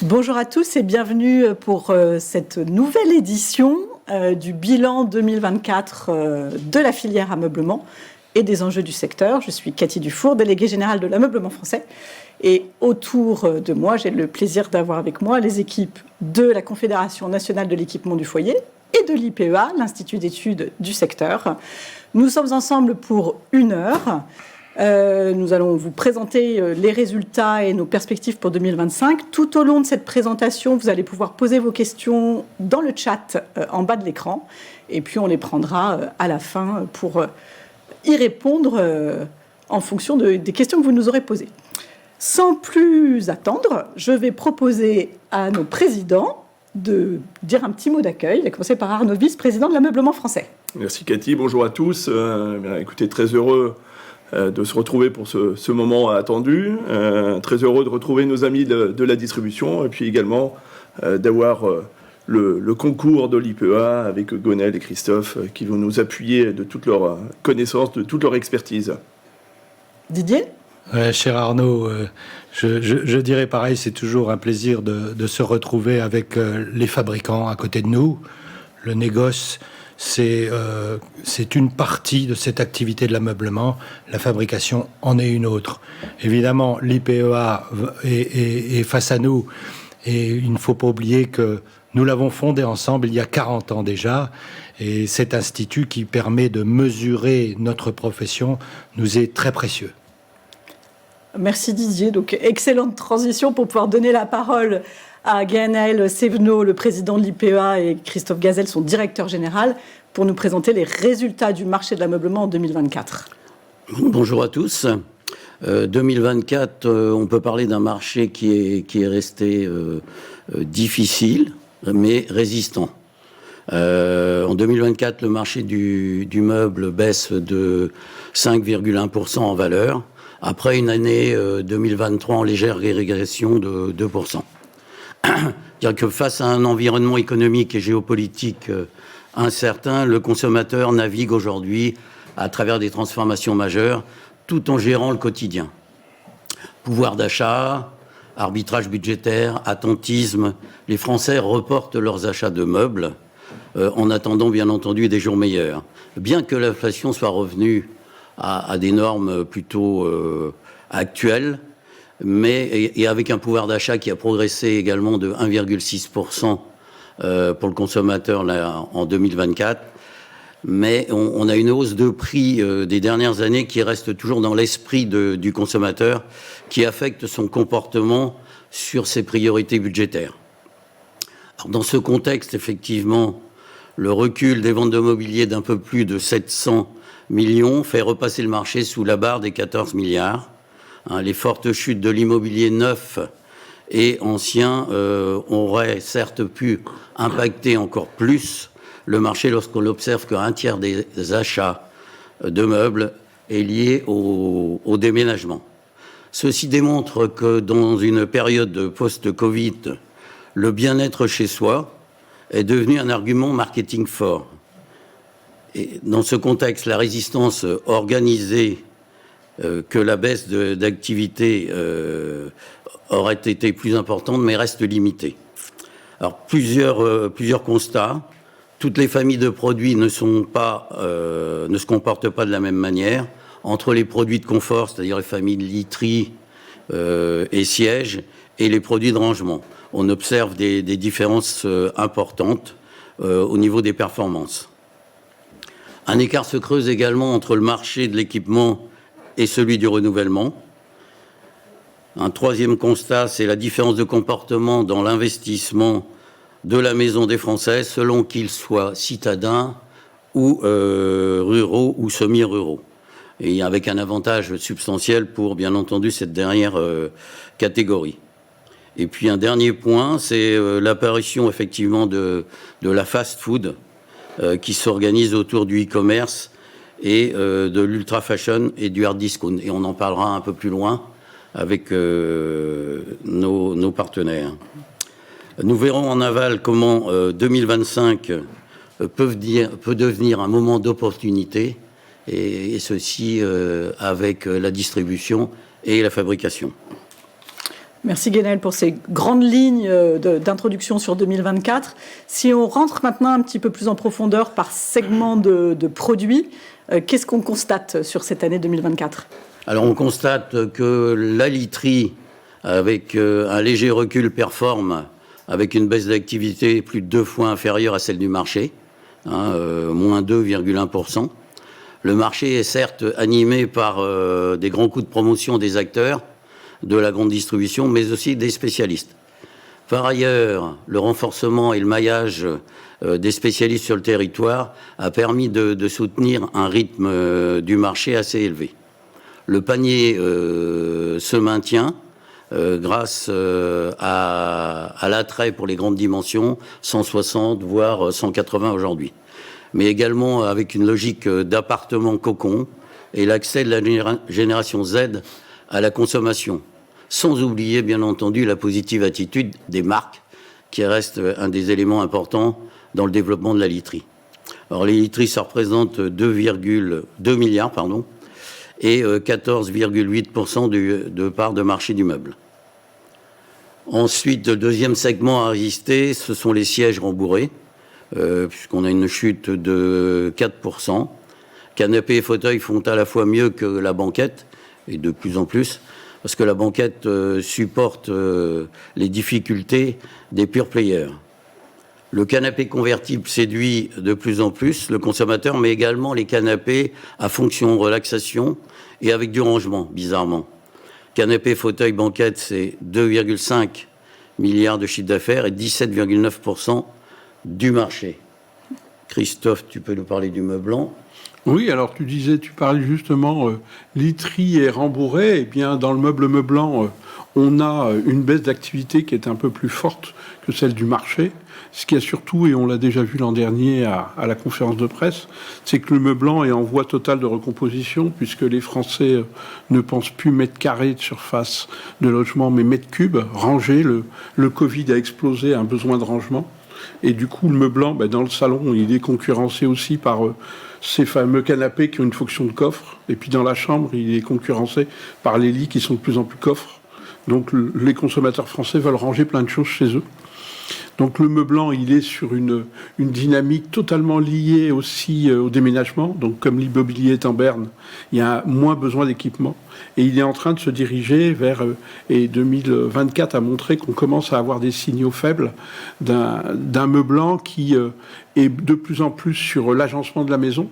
Bonjour à tous et bienvenue pour cette nouvelle édition du bilan 2024 de la filière ameublement et des enjeux du secteur. Je suis Cathy Dufour, déléguée générale de l'ameublement français. Et autour de moi, j'ai le plaisir d'avoir avec moi les équipes de la Confédération nationale de l'équipement du foyer et de l'IPEA, l'Institut d'études du secteur. Nous sommes ensemble pour 1 heure. Nous allons vous présenter les résultats et nos perspectives pour 2025. Tout au long de cette présentation, vous allez pouvoir poser vos questions dans le chat en bas de l'écran. Et puis, on les prendra à la fin pour y répondre en fonction des questions que vous nous aurez posées. Sans plus attendre, je vais proposer à nos présidents de dire un petit mot d'accueil. Je vais commencer par Arnaud Vis, président de l'ameublement français. Merci Cathy, bonjour à tous. Écoutez, très heureux de se retrouver pour ce moment attendu. Très heureux de retrouver nos amis de la distribution et puis également d'avoir le concours de l'IPEA avec Gonel et Christophe qui vont nous appuyer de toute leur connaissance, de toute leur expertise. Didier ? Cher Arnaud, je dirais pareil, c'est toujours un plaisir de se retrouver avec les fabricants à côté de nous. Le négoce, c'est une partie de cette activité de l'ameublement. La fabrication en est une autre. Évidemment, l'IPEA est face à nous et il ne faut pas oublier que nous l'avons fondé ensemble il y a 40 ans déjà. Et cet institut qui permet de mesurer notre profession nous est très précieux. Merci Didier. Donc, excellente transition pour pouvoir donner la parole à Gaël Sévenot, le président de l'IPEA, et Christophe Gazel, son directeur général, pour nous présenter les résultats du marché de l'ameublement en 2024. Bonjour à tous. 2024, on peut parler d'un marché qui est resté difficile, mais résistant. En 2024, le marché du meuble baisse de 5,1% en valeur, après une année 2023 en légère régression de 2%. C'est-à-dire que face à un environnement économique et géopolitique incertain, le consommateur navigue aujourd'hui à travers des transformations majeures, tout en gérant le quotidien. Pouvoir d'achat, arbitrage budgétaire, attentisme, les Français reportent leurs achats de meubles en attendant bien entendu des jours meilleurs. Bien que l'inflation soit revenue à des normes plutôt actuelles, et avec un pouvoir d'achat qui a progressé également de 1,6% pour le consommateur là, en 2024. Mais on a une hausse de prix des dernières années qui reste toujours dans l'esprit du consommateur, qui affecte son comportement sur ses priorités budgétaires. Alors, dans ce contexte, effectivement, le recul des ventes de mobilier d'un peu plus de 700 millions fait repasser le marché sous la barre des 14 milliards. Les fortes chutes de l'immobilier neuf et ancien auraient certes pu impacter encore plus le marché lorsqu'on observe qu'un tiers des achats de meubles est lié au déménagement. Ceci démontre que dans une période post-Covid, le bien-être chez soi est devenu un argument marketing fort. Et dans ce contexte, la résistance organisée que la baisse d'activité aurait été plus importante, mais reste limitée. Alors, plusieurs constats. Toutes les familles de produits ne se comportent pas de la même manière. Entre les produits de confort, c'est-à-dire les familles de literie et sièges, et les produits de rangement. On observe des différences importantes au niveau des performances. Un écart se creuse également entre le marché de l'équipement et celui du renouvellement. Un troisième constat, c'est la différence de comportement dans l'investissement de la maison des Français, selon qu'ils soient citadins ou ruraux ou semi-ruraux. Et avec un avantage substantiel pour, bien entendu, cette dernière catégorie. Et puis un dernier point, c'est l'apparition effectivement de la fast-food qui s'organise autour du e-commerce et de l'ultra-fashion et du hard discount. Et on en parlera un peu plus loin avec nos partenaires. Nous verrons en aval comment 2025 peut devenir un moment d'opportunité, et ceci avec la distribution et la fabrication. Merci Guénel pour ces grandes lignes d'introduction sur 2024. Si on rentre maintenant un petit peu plus en profondeur par segment de produits, qu'est-ce qu'on constate sur cette année 2024 ? Alors on constate que la literie, avec un léger recul, performe avec une baisse d'activité plus de 2 fois inférieure à celle du marché, moins 2,1%. Le marché est certes animé par des grands coups de promotion des acteurs de la grande distribution, mais aussi des spécialistes. Par ailleurs, le renforcement et le maillage des spécialistes sur le territoire a permis de soutenir un rythme du marché assez élevé. Le panier se maintient grâce à l'attrait pour les grandes dimensions, 160 voire 180 aujourd'hui, mais également avec une logique d'appartement cocon et l'accès de la génération Z à la consommation. Sans oublier, bien entendu, la positive attitude des marques, qui reste un des éléments importants dans le développement de la literie. Alors, les literies, ça représente 2,2 milliards, et 14,8% de part de marché du meuble. Ensuite, le deuxième segment à résister, ce sont les sièges rembourrés, puisqu'on a une chute de 4%. Canapés et fauteuils font à la fois mieux que la banquette, et de plus en plus, parce que la banquette supporte les difficultés des pure players. Le canapé convertible séduit de plus en plus le consommateur, mais également les canapés à fonction relaxation et avec du rangement, bizarrement. Canapé, fauteuil, banquette, c'est 2,5 milliards de chiffre d'affaires et 17,9% du marché. Christophe, tu peux nous parler du meublant ? Oui, alors tu parlais justement literie et rembourré. Eh bien, dans le meuble meublant, on a une baisse d'activité qui est un peu plus forte que celle du marché. Ce qui a surtout, et on l'a déjà vu l'an dernier à la conférence de presse, c'est que le meublant est en voie totale de recomposition, puisque les Français ne pensent plus mètres carrés de surface de logement, mais mètres cubes, rangés. Le Covid a explosé un besoin de rangement. Et du coup, le meublant, dans le salon, il est concurrencé aussi par ces fameux canapés qui ont une fonction de coffre. Et puis dans la chambre, il est concurrencé par les lits qui sont de plus en plus coffres. Donc les consommateurs français veulent ranger plein de choses chez eux. Donc le meublant, il est sur une dynamique totalement liée aussi au déménagement. Donc comme l'immobilier est en berne, il y a moins besoin d'équipement. Et il est en train de se diriger vers... et 2024 a montré qu'on commence à avoir des signaux faibles d'un meublant qui est de plus en plus sur l'agencement de la maison,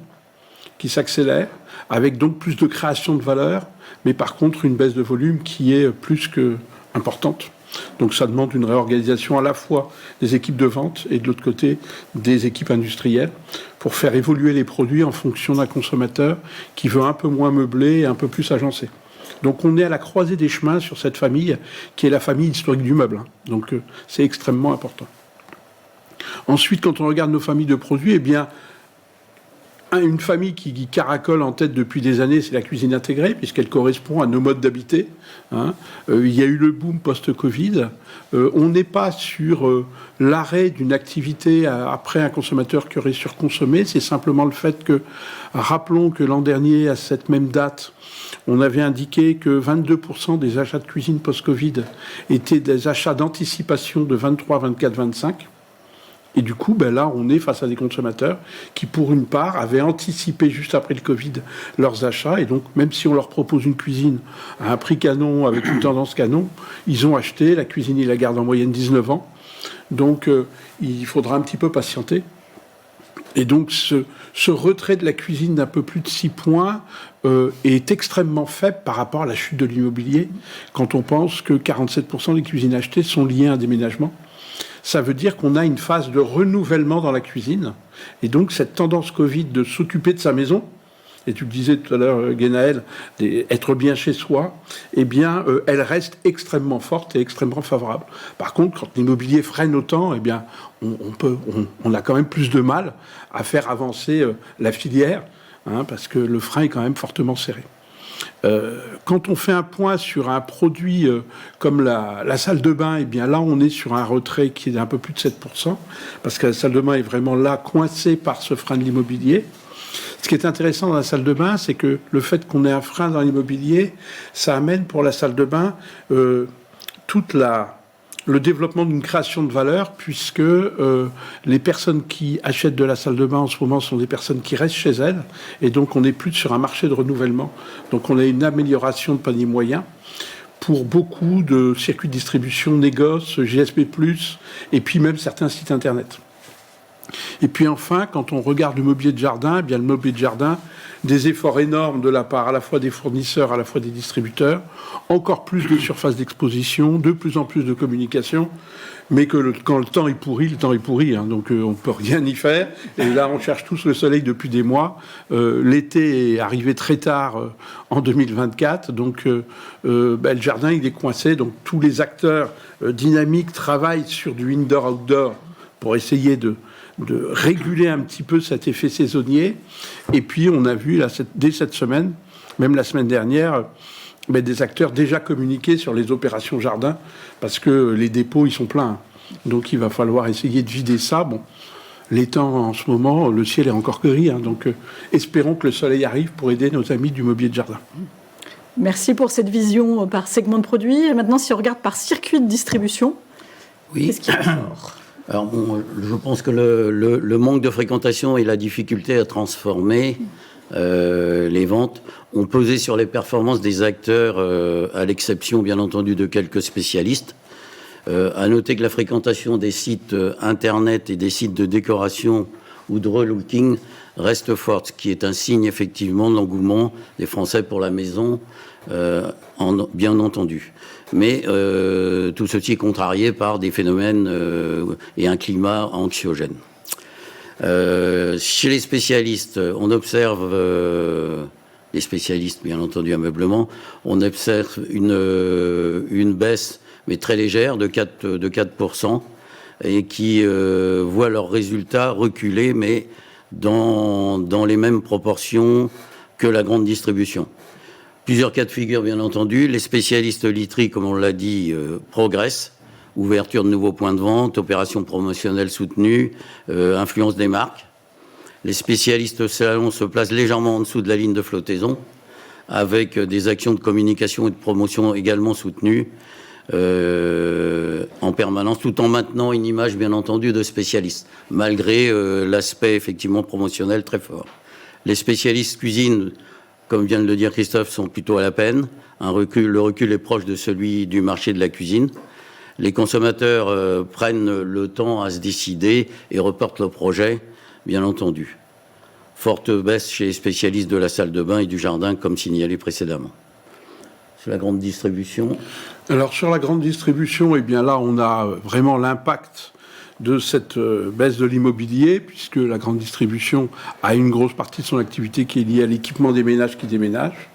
qui s'accélère, avec donc plus de création de valeur, mais par contre une baisse de volume qui est plus que importante. Donc ça demande une réorganisation à la fois des équipes de vente et de l'autre côté des équipes industrielles pour faire évoluer les produits en fonction d'un consommateur qui veut un peu moins meubler et un peu plus agencé. Donc on est à la croisée des chemins sur cette famille qui est la famille historique du meuble. Donc c'est extrêmement important. Ensuite, quand on regarde nos familles de produits, eh bien, une famille qui caracole en tête depuis des années, c'est la cuisine intégrée, puisqu'elle correspond à nos modes d'habiter. Il y a eu le boom post-Covid. On n'est pas sur l'arrêt d'une activité après un consommateur qui aurait surconsommé. C'est simplement le fait que, rappelons que l'an dernier, à cette même date, on avait indiqué que 22% des achats de cuisine post-Covid étaient des achats d'anticipation de 23, 24, 25. Et du coup, là, on est face à des consommateurs qui, pour une part, avaient anticipé juste après le Covid leurs achats. Et donc, même si on leur propose une cuisine à un prix canon, avec une tendance canon, ils ont acheté. La cuisine, ils la gardent en moyenne 19 ans. Donc, il faudra un petit peu patienter. Et donc, ce retrait de la cuisine d'un peu plus de 6 points est extrêmement faible par rapport à la chute de l'immobilier, quand on pense que 47% des cuisines achetées sont liées à un déménagement. Ça veut dire qu'on a une phase de renouvellement dans la cuisine. Et donc, cette tendance Covid de s'occuper de sa maison, et tu le disais tout à l'heure, Guénaël, être bien chez soi, eh bien, elle reste extrêmement forte et extrêmement favorable. Par contre, quand l'immobilier freine autant, eh bien, on a quand même plus de mal à faire avancer la filière, parce que le frein est quand même fortement serré. Quand on fait un point sur un produit comme la salle de bain, eh bien là on est sur un retrait qui est d'un peu plus de 7%, parce que la salle de bain est vraiment là, coincée par ce frein de l'immobilier. Ce qui est intéressant dans la salle de bain, c'est que le fait qu'on ait un frein dans l'immobilier, ça amène pour la salle de bain le développement d'une création de valeur, puisque les personnes qui achètent de la salle de bain en ce moment sont des personnes qui restent chez elles, et donc on n'est plus sur un marché de renouvellement. Donc on a une amélioration de panier moyen pour beaucoup de circuits de distribution, négoces, GSP+, et puis même certains sites internet. Et puis enfin, quand on regarde le mobilier de jardin, eh bien le mobilier de jardin, des efforts énormes de la part à la fois des fournisseurs, à la fois des distributeurs, encore plus de surfaces d'exposition, de plus en plus de communication, mais que quand le temps est pourri, hein, donc on ne peut rien y faire. Et là, on cherche tous le soleil depuis des mois. L'été est arrivé très tard en 2024, donc le jardin, il est coincé. Donc tous les acteurs dynamiques travaillent sur du indoor-outdoor pour essayer de réguler un petit peu cet effet saisonnier. Et puis, on a vu, là, dès cette semaine, même la semaine dernière, des acteurs déjà communiqués sur les opérations jardin, parce que les dépôts, ils sont pleins. Donc, il va falloir essayer de vider ça. Bon, les temps, en ce moment, le ciel est encore gris, hein, donc espérons que le soleil arrive pour aider nos amis du mobilier de jardin. Merci pour cette vision par segment de produits. Et maintenant, si on regarde par circuit de distribution, qu'est-ce qui ressort ? Alors, je pense que le manque de fréquentation et la difficulté à transformer les ventes ont pesé sur les performances des acteurs, à l'exception, bien entendu, de quelques spécialistes. À noter que la fréquentation des sites Internet et des sites de décoration ou de relooking reste forte, ce qui est un signe, effectivement, de l'engouement des Français pour la maison, bien entendu. Mais tout ceci est contrarié par des phénomènes et un climat anxiogène. Chez les spécialistes, on observe, les spécialistes bien entendu ameublement, on observe une baisse, mais très légère, de 4%, et qui voient leurs résultats reculer, mais dans les mêmes proportions que la grande distribution. Plusieurs cas de figure, bien entendu. Les spécialistes literie, comme on l'a dit, progressent. Ouverture de nouveaux points de vente, opérations promotionnelles soutenues, influence des marques. Les spécialistes salons se placent légèrement en dessous de la ligne de flottaison, avec des actions de communication et de promotion également soutenues en permanence, tout en maintenant une image, bien entendu, de spécialistes, malgré l'aspect, effectivement, promotionnel très fort. Les spécialistes cuisine, comme vient de le dire Christophe, sont plutôt à la peine. Le recul est proche de celui du marché de la cuisine. Les consommateurs prennent le temps à se décider et reportent le projet, bien entendu. Forte baisse chez les spécialistes de la salle de bain et du jardin, comme signalé précédemment. Sur la grande distribution. Alors, sur la grande distribution, eh bien là, on a vraiment l'impact de cette baisse de l'immobilier, puisque la grande distribution a une grosse partie de son activité qui est liée à l'équipement des ménages qui déménagent.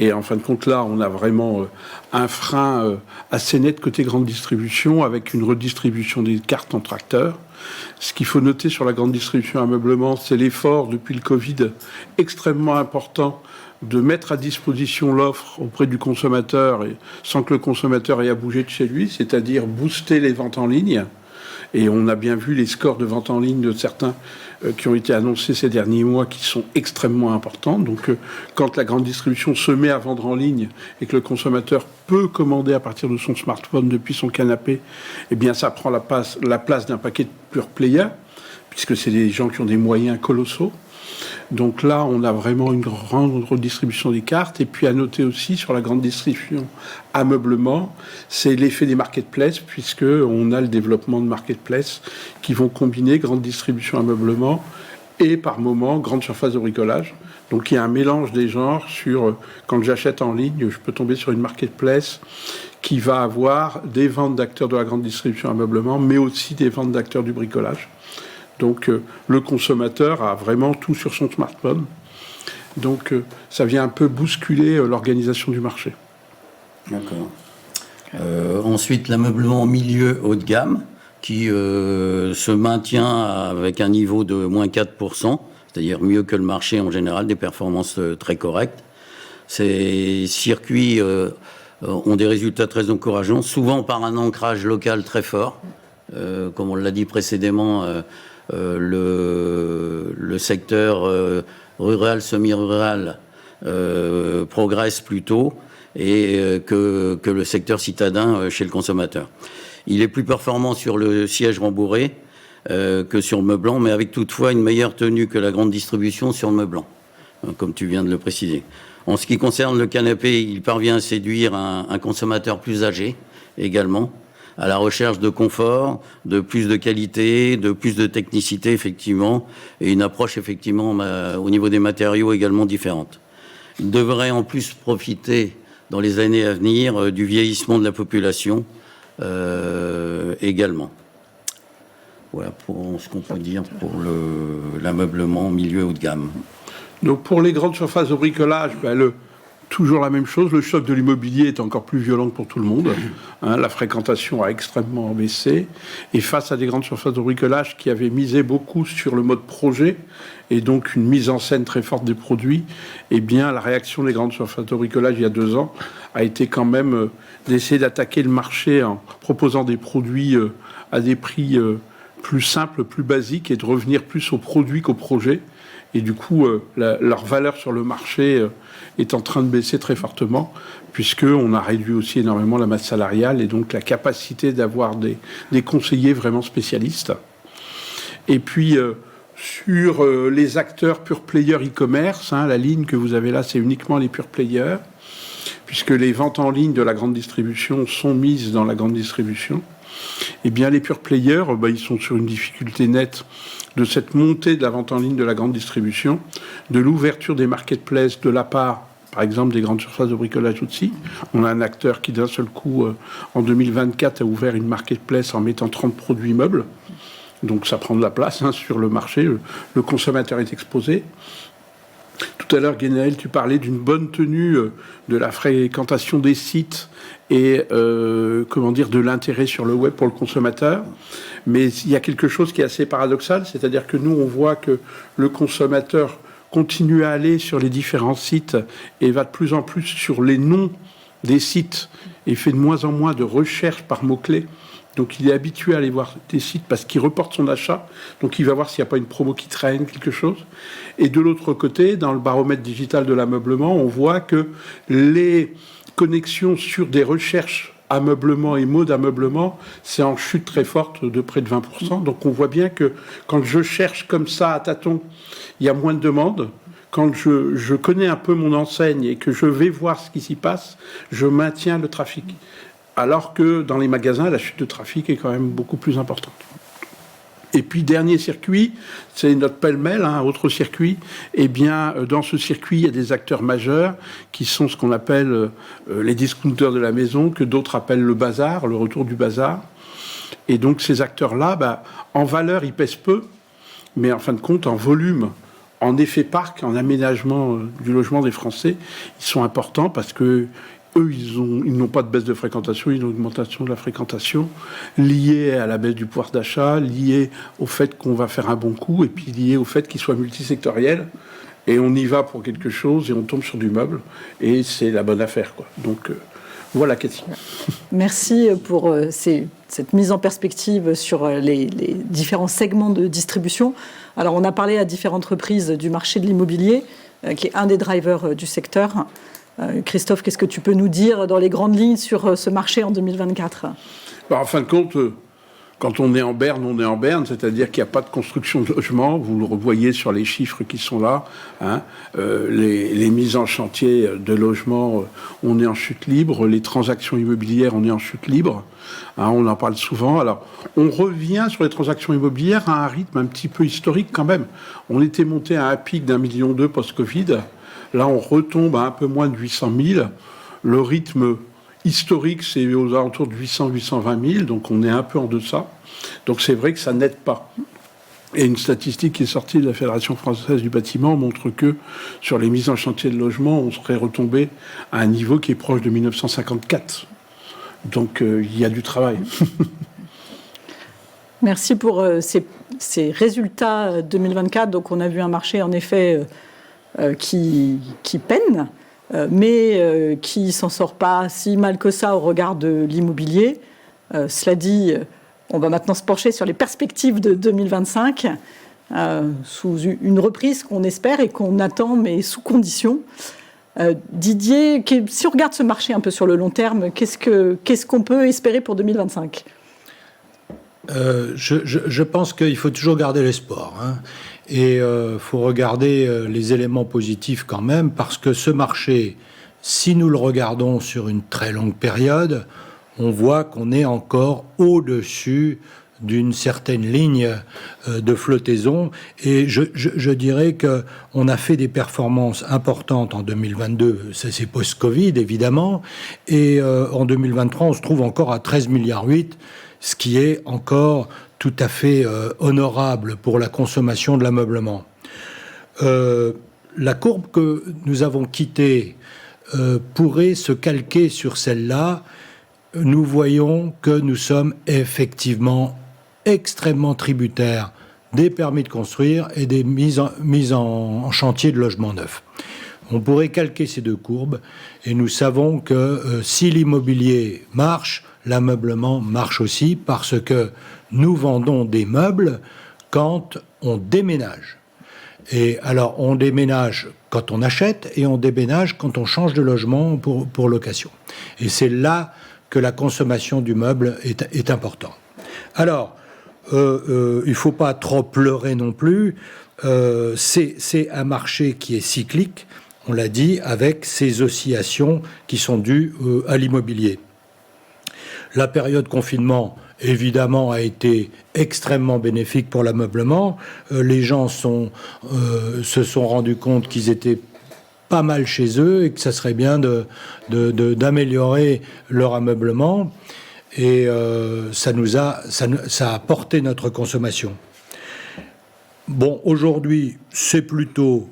Et en fin de compte, là, on a vraiment un frein assez net côté grande distribution, avec une redistribution des cartes entre acteurs. Ce qu'il faut noter sur la grande distribution ameublement, c'est l'effort depuis le Covid extrêmement important de mettre à disposition l'offre auprès du consommateur sans que le consommateur ait à bouger de chez lui, c'est-à-dire booster les ventes en ligne. Et on a bien vu les scores de vente en ligne de certains qui ont été annoncés ces derniers mois qui sont extrêmement importants. Donc quand la grande distribution se met à vendre en ligne et que le consommateur peut commander à partir de son smartphone depuis son canapé, eh bien ça prend la place d'un paquet de pure players, puisque c'est des gens qui ont des moyens colossaux. Donc là, on a vraiment une grande redistribution des cartes. Et puis à noter aussi sur la grande distribution ameublement, c'est l'effet des marketplaces, puisqu'on a le développement de marketplaces qui vont combiner grande distribution ameublement et par moment grande surface de bricolage. Donc il y a un mélange des genres sur, quand j'achète en ligne, je peux tomber sur une marketplace qui va avoir des ventes d'acteurs de la grande distribution ameublement, mais aussi des ventes d'acteurs du bricolage. Donc le consommateur a vraiment tout sur son smartphone. Donc ça vient un peu bousculer l'organisation du marché. D'accord. Ensuite, l'ameublement au milieu haut de gamme, qui se maintient avec un niveau de moins 4%, c'est-à-dire mieux que le marché en général, des performances très correctes. Ces circuits ont des résultats très encourageants, souvent par un ancrage local très fort. Comme on l'a dit précédemment, le secteur rural, semi-rural progresse plutôt, et que le secteur citadin chez le consommateur. Il est plus performant sur le siège rembourré que sur le meublant, mais avec toutefois une meilleure tenue que la grande distribution sur le meublant, comme tu viens de le préciser. En ce qui concerne le canapé, il parvient à séduire un consommateur plus âgé également, à la recherche de confort, de plus de qualité, de plus de technicité, effectivement, et une approche, effectivement, au niveau des matériaux également différente. Il devrait en plus profiter, dans les années à venir, du vieillissement de la population également. Voilà pour ce qu'on peut dire pour l'ameublement milieu haut de gamme. Donc pour les grandes surfaces de bricolage, toujours la même chose. Le choc de l'immobilier est encore plus violent que pour tout le monde. La fréquentation a extrêmement baissé. Et face à des grandes surfaces de bricolage qui avaient misé beaucoup sur le mode projet et donc une mise en scène très forte des produits, eh bien la réaction des grandes surfaces de bricolage il y a 2 ans a été quand même d'essayer d'attaquer le marché en proposant des produits à des prix plus simples, plus basiques et de revenir plus aux produits qu'aux projets. Et du coup, leur valeur sur le marché est en train de baisser très fortement, puisqu'on a réduit aussi énormément la masse salariale et donc la capacité d'avoir des conseillers vraiment spécialistes. Et puis, sur les acteurs pure player e-commerce, la ligne que vous avez là, c'est uniquement les pure players, puisque les ventes en ligne de la grande distribution sont mises dans la grande distribution. Eh bien, les pure players, ils sont sur une difficulté nette de cette montée de la vente en ligne de la grande distribution, de l'ouverture des marketplaces de la part, par exemple, des grandes surfaces de bricolage aussi. On a un acteur qui, d'un seul coup, en 2024, a ouvert une marketplace en mettant 30 produits meubles. Donc ça prend de la place sur le marché. Le consommateur est exposé. Tout à l'heure, Guénaël, tu parlais d'une bonne tenue de la fréquentation des sites et de l'intérêt sur le web pour le consommateur. Mais il y a quelque chose qui est assez paradoxal, c'est-à-dire que nous, on voit que le consommateur continue à aller sur les différents sites et va de plus en plus sur les noms des sites et fait de moins en moins de recherches par mots-clés. Donc il est habitué à aller voir des sites parce qu'il reporte son achat. Donc il va voir s'il n'y a pas une promo qui traîne, quelque chose. Et de l'autre côté, dans le baromètre digital de l'ameublement, on voit que les connexions sur des recherches ameublement et mode ameublement, c'est en chute très forte de près de 20%. Donc on voit bien que quand je cherche comme ça à tâtons, il y a moins de demandes. Quand je connais un peu mon enseigne et que je vais voir ce qui s'y passe, je maintiens le trafic. Alors que dans les magasins, la chute de trafic est quand même beaucoup plus importante. Et puis, dernier circuit, c'est notre pêle-mêle, autre circuit. Eh bien, dans ce circuit, il y a des acteurs majeurs qui sont ce qu'on appelle les discounters de la maison, que d'autres appellent le bazar, le retour du bazar. Et donc, ces acteurs-là, en valeur, ils pèsent peu, mais en fin de compte, en volume, en effet parc, en aménagement du logement des Français, ils sont importants parce que eux, ils n'ont pas de baisse de fréquentation, ils ont une augmentation de la fréquentation liée à la baisse du pouvoir d'achat, liée au fait qu'on va faire un bon coup, et puis liée au fait qu'ils soient multisectoriels. Et on y va pour quelque chose, et on tombe sur du meuble, et c'est la bonne affaire, quoi. Donc, voilà, Cathy. Merci pour cette mise en perspective sur les différents segments de distribution. Alors, on a parlé à différentes reprises du marché de l'immobilier, qui est un des drivers du secteur. Christophe, qu'est-ce que tu peux nous dire dans les grandes lignes sur ce marché en 2024 ? En fin de compte, quand on est en berne, c'est-à-dire qu'il n'y a pas de construction de logement. Vous le revoyez sur les chiffres qui sont là. Les mises en chantier de logements, on est en chute libre. Les transactions immobilières, on est en chute libre. On en parle souvent. Alors, on revient sur les transactions immobilières à un rythme un petit peu historique quand même. On était monté à un pic d'1,2 million post-Covid. Là, on retombe à un peu moins de 800 000. Le rythme historique, c'est aux alentours de 800-820 000, donc on est un peu en deçà. Donc c'est vrai que ça n'aide pas. Et une statistique qui est sortie de la Fédération française du bâtiment montre que sur les mises en chantier de logement, on serait retombé à un niveau qui est proche de 1954. Donc il y a du travail. Merci pour ces résultats 2024. Donc on a vu un marché en effet qui peine, mais qui s'en sort pas si mal que ça au regard de l'immobilier. Cela dit, on va maintenant se pencher sur les perspectives de 2025, sous une reprise qu'on espère et qu'on attend, mais sous condition. Didier, si on regarde ce marché un peu sur le long terme, qu'est-ce qu'on peut espérer pour 2025 ? Je pense qu'il faut toujours garder l'espoir, hein. Et faut regarder les éléments positifs quand même, parce que ce marché, si nous le regardons sur une très longue période, on voit qu'on est encore au-dessus d'une certaine ligne de flottaison. Et je dirais qu'on a fait des performances importantes en 2022, ça c'est post-Covid évidemment, et en 2023 on se trouve encore à 13,8 milliards, ce qui est encore tout à fait honorable pour la consommation de l'ameublement. La courbe que nous avons quittée pourrait se calquer sur celle-là. Nous voyons que nous sommes effectivement extrêmement tributaires des permis de construire et des mises en chantier de logements neufs. On pourrait calquer ces deux courbes et nous savons que si l'immobilier marche, l'ameublement marche aussi, parce que nous vendons des meubles quand on déménage. Et alors, on déménage quand on achète et on déménage quand on change de logement pour location. Et c'est là que la consommation du meuble est importante. Alors, il ne faut pas trop pleurer non plus. C'est un marché qui est cyclique, on l'a dit, avec ces oscillations qui sont dues à l'immobilier. La période confinement, évidemment, a été extrêmement bénéfique pour l'ameublement. Les gens se sont rendus compte qu'ils étaient pas mal chez eux et que ça serait bien d'améliorer leur ameublement. Et ça a porté notre consommation. Bon, aujourd'hui, c'est plutôt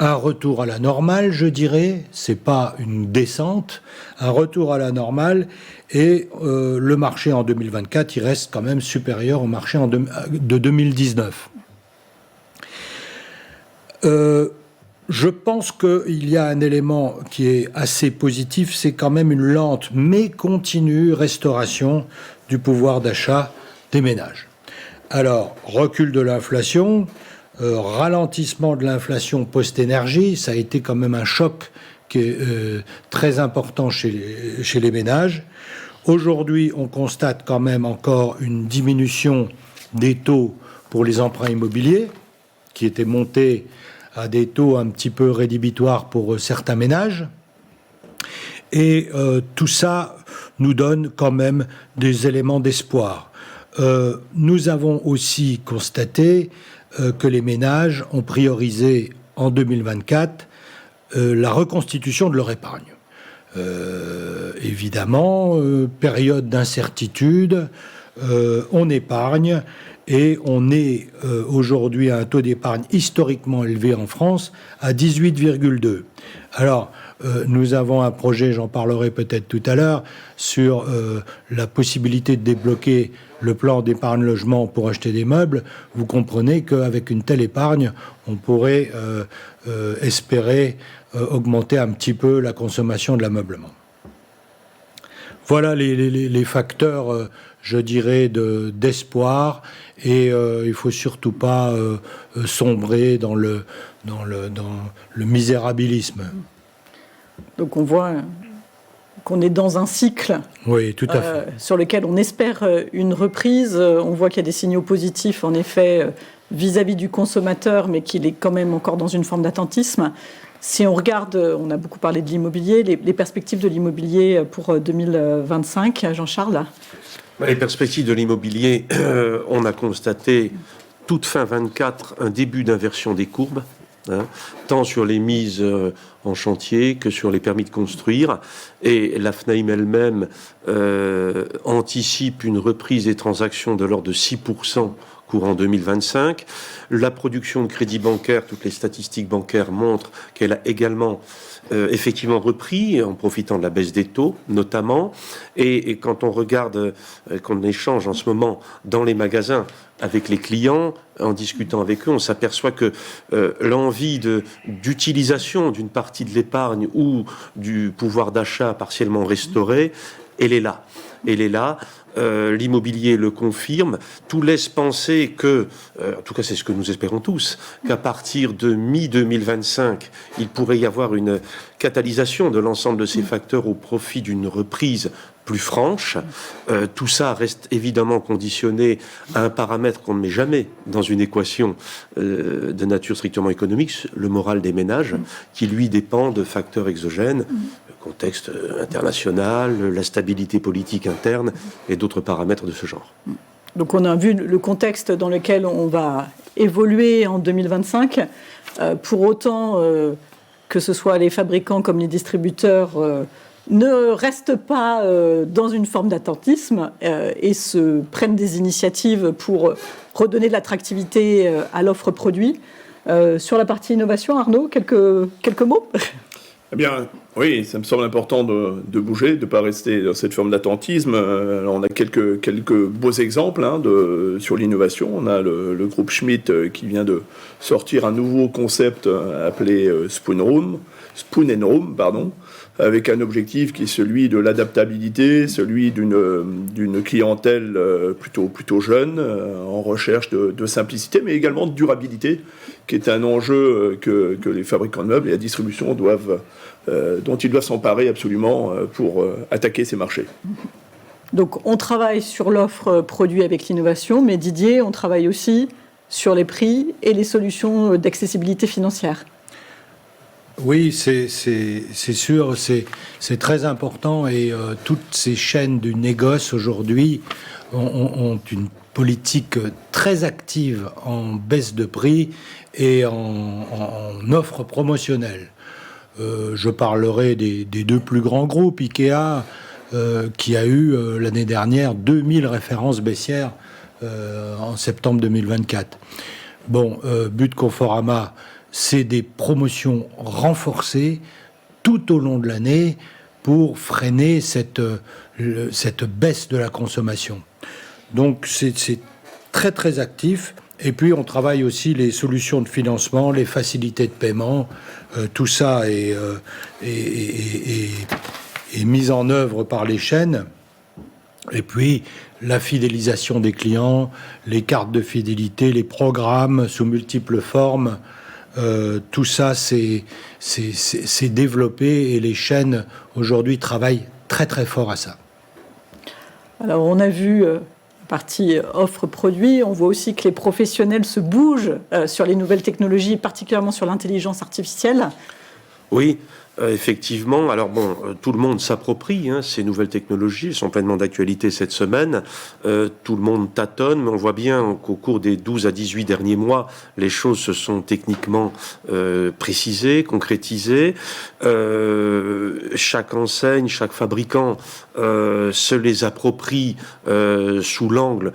un retour à la normale, je dirais. C'est pas une descente, un retour à la normale. Et le marché en 2024, il reste quand même supérieur au marché de 2019. Je pense qu'il y a un élément qui est assez positif, c'est quand même une lente mais continue restauration du pouvoir d'achat des ménages. Alors, recul de l'inflation, ralentissement de l'inflation post-énergie, ça a été quand même un choc qui est très important chez les ménages. Aujourd'hui, on constate quand même encore une diminution des taux pour les emprunts immobiliers, qui étaient montés à des taux un petit peu rédhibitoires pour certains ménages. Et tout ça nous donne quand même des éléments d'espoir. Nous avons aussi constaté que les ménages ont priorisé en 2024 la reconstitution de leur épargne. Évidemment, période d'incertitude, on épargne. Et on est aujourd'hui à un taux d'épargne historiquement élevé en France, à 18,2. Alors, nous avons un projet, j'en parlerai peut-être tout à l'heure, sur la possibilité de débloquer le plan d'épargne logement pour acheter des meubles. Vous comprenez qu'avec une telle épargne, on pourrait espérer augmenter un petit peu la consommation de l'ameublement. Voilà les facteurs, je dirais, d'espoir, et il faut surtout pas sombrer dans le misérabilisme. Donc on voit qu'on est dans un cycle, oui, tout à fait, sur lequel on espère une reprise. On voit qu'il y a des signaux positifs, en effet, vis-à-vis du consommateur, mais qu'il est quand même encore dans une forme d'attentisme. Si on regarde, on a beaucoup parlé de l'immobilier, les perspectives de l'immobilier pour 2025, Jean-Charles? Les perspectives de l'immobilier, on a constaté toute fin 24 un début d'inversion des courbes, tant sur les mises en chantier que sur les permis de construire. Et la FNAIM elle-même anticipe une reprise des transactions de l'ordre de 6% courant 2025. La production de crédit bancaire, toutes les statistiques bancaires montrent qu'elle a également effectivement repris en profitant de la baisse des taux notamment. Et quand on regarde, qu'on échange en ce moment dans les magasins avec les clients, en discutant avec eux, on s'aperçoit que l'envie d'utilisation d'une partie de l'épargne ou du pouvoir d'achat partiellement restauré elle est là. Elle est là. L'immobilier le confirme. Tout laisse penser que, en tout cas c'est ce que nous espérons tous, qu'à partir de mi-2025, il pourrait y avoir une catalysation de l'ensemble de ces facteurs au profit d'une reprise plus franche. Tout ça reste évidemment conditionné à un paramètre qu'on ne met jamais dans une équation de nature strictement économique, le moral des ménages, qui lui dépend de facteurs exogènes, le contexte international, la stabilité politique interne et d'autres paramètres de ce genre. Donc on a vu le contexte dans lequel on va évoluer en 2025. Pour autant que ce soit les fabricants comme les distributeurs ne restent pas dans une forme d'attentisme et se prennent des initiatives pour redonner de l'attractivité à l'offre produit. Sur la partie innovation, Arnaud, quelques mots ? Eh bien, oui, ça me semble important de bouger, de ne pas rester dans cette forme d'attentisme. Alors, on a quelques beaux exemples sur l'innovation. On a le groupe Schmitt qui vient de sortir un nouveau concept appelé Spoon and Room, avec un objectif qui est celui de l'adaptabilité, celui d'une clientèle plutôt jeune, en recherche de simplicité, mais également de durabilité, qui est un enjeu que les fabricants de meubles et la distribution dont ils doivent s'emparer absolument pour attaquer ces marchés. Donc on travaille sur l'offre produit avec l'innovation, mais Didier, on travaille aussi sur les prix et les solutions d'accessibilité financière. Oui, c'est sûr, c'est très important et toutes ces chaînes du négoce aujourd'hui ont une politique très active en baisse de prix et en offre promotionnelle. Je parlerai des deux plus grands groupes, Ikea, qui a eu l'année dernière 2000 références baissières en septembre 2024. Bon, but Conforama, c'est des promotions renforcées tout au long de l'année pour freiner cette baisse de la consommation. Donc c'est très très actif. Et puis on travaille aussi les solutions de financement, les facilités de paiement. Tout ça est mis en œuvre par les chaînes. Et puis la fidélisation des clients, les cartes de fidélité, les programmes sous multiples formes. Tout ça, c'est développé et les chaînes aujourd'hui travaillent très très fort à ça. Alors on a vu partie offre produit, on voit aussi que les professionnels se bougent sur les nouvelles technologies, particulièrement sur l'intelligence artificielle. Oui, effectivement. Alors bon, tout le monde s'approprie ces nouvelles technologies, elles sont pleinement d'actualité cette semaine. Tout le monde tâtonne, mais on voit bien qu'au cours des 12 à 18 derniers mois, les choses se sont techniquement précisées, concrétisées. Chaque enseigne, chaque fabricant se les approprie sous l'angle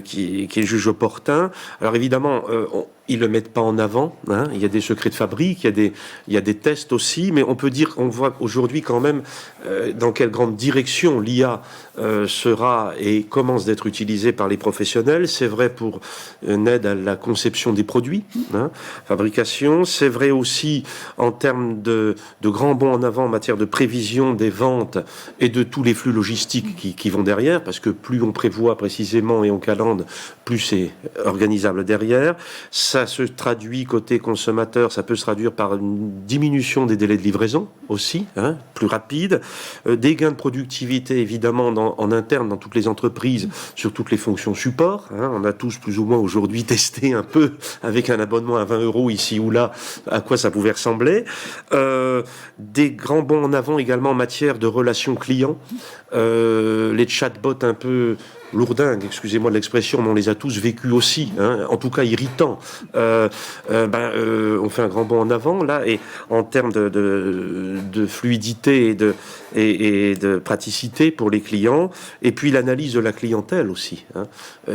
qu'il juge opportun. Alors évidemment, ils le mettent pas en avant. Il y a des secrets de fabrique, il y a des tests aussi, mais on peut dire qu'on voit aujourd'hui quand même dans quelle grande direction l'IA sera et commence d'être utilisée par les professionnels. C'est vrai pour une aide à la conception des produits, fabrication. C'est vrai aussi en termes de grands bonds en avant en matière de prévision des ventes et de tous les flux logistiques qui vont derrière, parce que plus on prévoit précisément et on calende, plus c'est organisable derrière. Ça se traduit côté consommateur, ça peut se traduire par une diminution des délais de livraison aussi, plus rapide, des gains de productivité évidemment en interne dans toutes les entreprises, sur toutes les fonctions support. On a tous plus ou moins aujourd'hui testé un peu avec un abonnement à 20 € ici ou là à quoi ça pouvait ressembler. Des grands bonds en avant également en matière de relations clients, les chatbots un peu lourdingue, excusez-moi de l'expression, mais on les a tous vécus aussi, en tout cas irritants. On fait un grand bond en avant, là, et en termes de fluidité et de praticité pour les clients, et puis l'analyse de la clientèle aussi,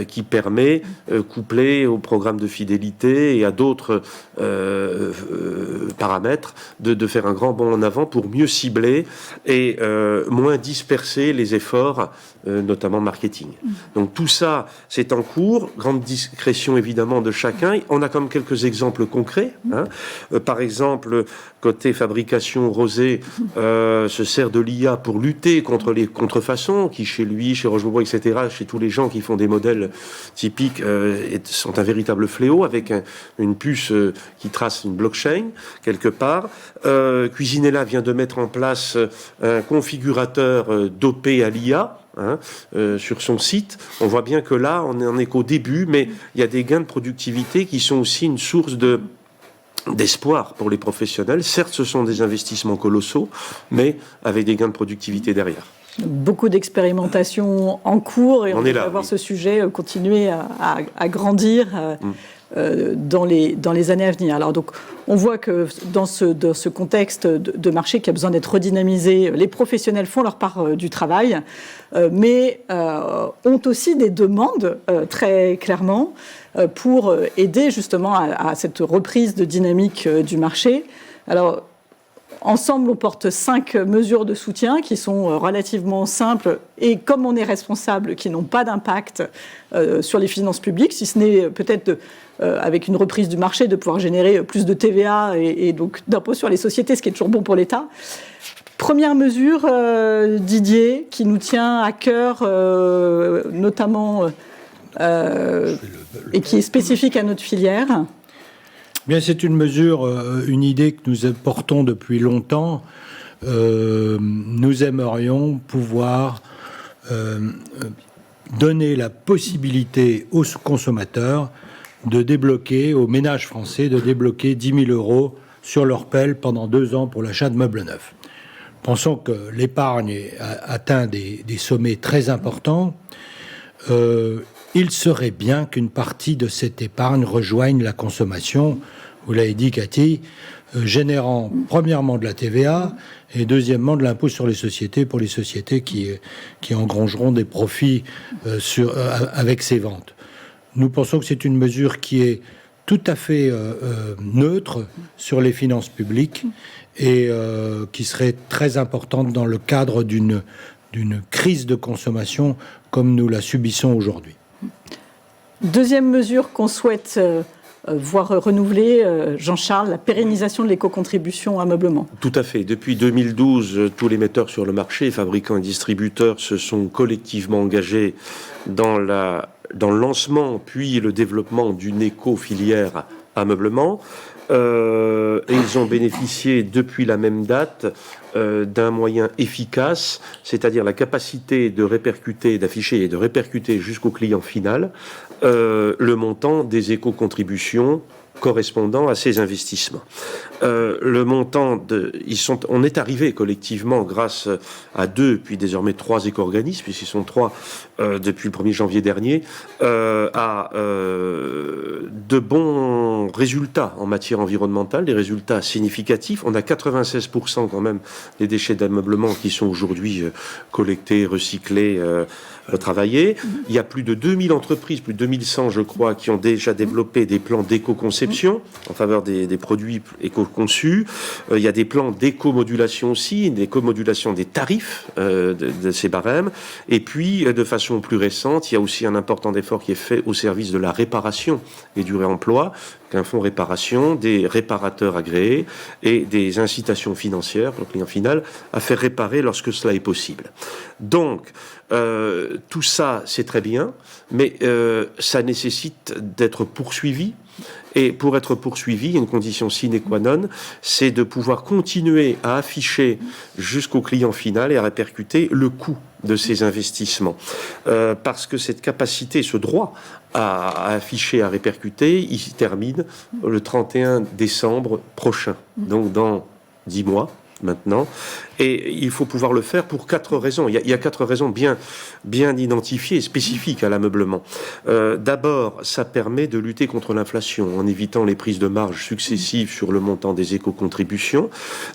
qui permet, couplé au programme de fidélité et à d'autres paramètres, de faire un grand bond en avant pour mieux cibler et moins disperser les efforts, notamment marketing. Donc tout ça, c'est en cours. Grande discrétion évidemment de chacun. On a comme quelques exemples concrets. Par exemple, côté fabrication, Rosé se sert de l'IA pour lutter contre les contrefaçons qui, chez lui, chez Roche-Beaubois, etc., chez tous les gens qui font des modèles typiques, sont un véritable fléau, avec une puce qui trace une blockchain, quelque part. Cuisinella vient de mettre en place un configurateur dopé à l'IA, sur son site. On voit bien que là, on n'en est qu'au début, mais il y a des gains de productivité qui sont aussi une source d'espoir pour les professionnels. Certes, ce sont des investissements colossaux, mais avec des gains de productivité derrière. Beaucoup d'expérimentations en cours et on va voir ce sujet continuer à grandir dans les années à venir. Alors donc, on voit que dans ce contexte de marché qui a besoin d'être redynamisé, les professionnels font leur part du travail, mais ont aussi des demandes très clairement pour aider justement à cette reprise de dynamique du marché. Alors, ensemble, on porte 5 mesures de soutien qui sont relativement simples et, comme on est responsable, qui n'ont pas d'impact sur les finances publiques, si ce n'est peut-être avec une reprise du marché de pouvoir générer plus de TVA et donc d'impôts sur les sociétés, ce qui est toujours bon pour l'État. Première mesure, Didier, qui nous tient à cœur, notamment, et qui est spécifique à notre filière. Bien, c'est une mesure, une idée que nous portons depuis longtemps. Nous aimerions pouvoir donner la possibilité aux consommateurs de débloquer, aux ménages français, de débloquer 10 000 € sur leur pelle pendant 2 ans pour l'achat de meubles neufs. Pensons que l'épargne atteint des sommets très importants. Il serait bien qu'une partie de cette épargne rejoigne la consommation, vous l'avez dit Cathy, générant premièrement de la TVA et deuxièmement de l'impôt sur les sociétés pour les sociétés qui engrangeront des profits avec ces ventes. Nous pensons que c'est une mesure qui est tout à fait neutre sur les finances publiques et qui serait très importante dans le cadre d'une crise de consommation comme nous la subissons aujourd'hui. Deuxième mesure qu'on souhaite voir renouvelée, Jean-Charles, la pérennisation de l'éco-contribution ameublement. Tout à fait. Depuis 2012, tous les metteurs sur le marché, fabricants et distributeurs, se sont collectivement engagés dans le lancement puis le développement d'une éco-filière ameublement. Et ils ont bénéficié depuis la même date d'un moyen efficace, c'est-à-dire la capacité de répercuter, d'afficher et de répercuter jusqu'au client final le montant des éco-contributions correspondant à ces investissements. Le montant on est arrivé collectivement grâce à 2, puis désormais 3 éco-organismes, puisqu'ils sont 3 depuis le 1er janvier dernier, à de bons résultats en matière environnementale, des résultats significatifs. On a 96% quand même des déchets d'ameublement qui sont aujourd'hui collectés, recyclés, retravaillés. Il y a plus de 2000 entreprises, plus de 2100 je crois, qui ont déjà développé des plans d'éco-conception en faveur des produits éco-conçus. Il y a des plans d'éco-modulation aussi, d'éco-modulation des tarifs de ces barèmes. Et puis, de façon plus récente, il y a aussi un important effort qui est fait au service de la réparation et du réemploi, qu'un fonds réparation, des réparateurs agréés et des incitations financières pour le client final à faire réparer lorsque cela est possible. Donc, tout ça, c'est très bien, mais ça nécessite d'être poursuivi. Et pour être poursuivi, une condition sine qua non, c'est de pouvoir continuer à afficher jusqu'au client final et à répercuter le coût de ces investissements. Parce que cette capacité, ce droit à afficher, à répercuter, il se termine le 31 décembre prochain, donc dans 10 mois. Maintenant, et il faut pouvoir le faire pour 4 raisons. Il y a 4 raisons bien identifiées, spécifiques à l'ameublement. D'abord, ça permet de lutter contre l'inflation en évitant les prises de marge successives sur le montant des éco-contributions.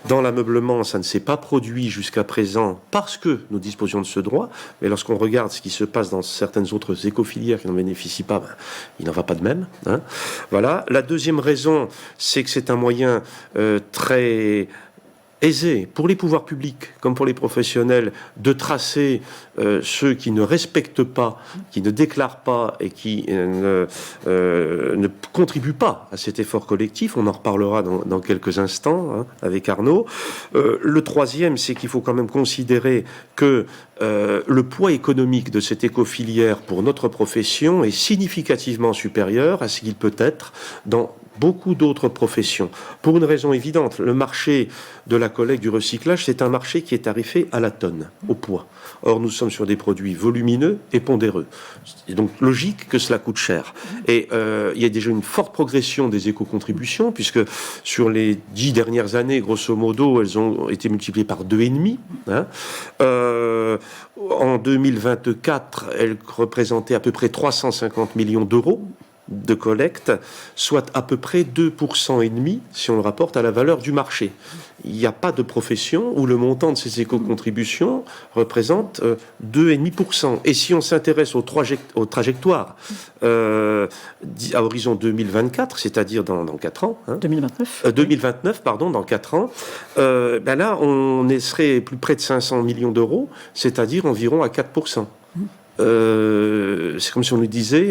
Dans l'ameublement, ça ne s'est pas produit jusqu'à présent parce que nous disposions de ce droit, mais lorsqu'on regarde ce qui se passe dans certaines autres éco-filières qui n'en bénéficient pas, il n'en va pas de même. Voilà. La deuxième raison, c'est que c'est un moyen très aisé pour les pouvoirs publics comme pour les professionnels de tracer ceux qui ne respectent pas, qui ne déclarent pas et qui ne contribuent pas à cet effort collectif. On en reparlera dans quelques instants avec Arnaud. Le troisième, c'est qu'il faut quand même considérer que le poids économique de cette écofilière pour notre profession est significativement supérieur à ce qu'il peut être dans beaucoup d'autres professions. Pour une raison évidente, le marché de la collecte du recyclage, c'est un marché qui est tarifé à la tonne, au poids. Or, nous sommes sur des produits volumineux et pondéreux. C'est donc logique que cela coûte cher. Et il y a déjà une forte progression des éco-contributions, puisque sur les 10 dernières années, grosso modo, elles ont été multipliées par 2,5. En 2024, elles représentaient à peu près 350 millions d'euros de collecte, soit à peu près 2,5% si on le rapporte à la valeur du marché. Il n'y a pas de profession où le montant de ces éco-contributions représente 2,5%. Et si on s'intéresse aux trajectoires à horizon 2024, c'est-à-dire dans 4 ans... 2029, pardon, dans 4 ans, là, on serait plus près de 500 millions d'euros, c'est-à-dire environ à 4%. C'est comme si on nous disait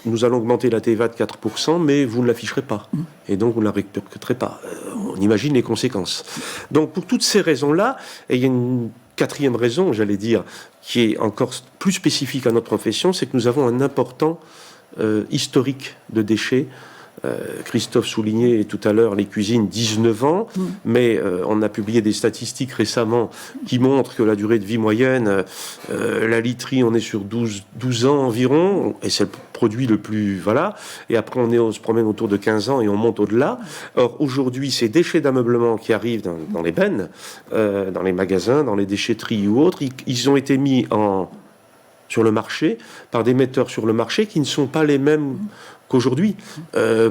nous allons augmenter la TVA de 4%, mais vous ne l'afficherez pas. Et donc vous ne la répercuterez pas. On imagine les conséquences. Donc pour toutes ces raisons-là, et il y a une quatrième raison, j'allais dire, qui est encore plus spécifique à notre profession, c'est que nous avons un important historique de déchets. Christophe soulignait tout à l'heure les cuisines 19 ans, mais on a publié des statistiques récemment qui montrent que la durée de vie moyenne, la literie, on est sur 12 ans environ, et c'est le produit le plus... Voilà. Et après, on se promène autour de 15 ans et on monte au-delà. Or, aujourd'hui, ces déchets d'ameublement qui arrivent dans les bennes, dans les magasins, dans les déchetteries ou autres, ils ont été mis sur le marché par des metteurs sur le marché qui ne sont pas les mêmes qu'aujourd'hui,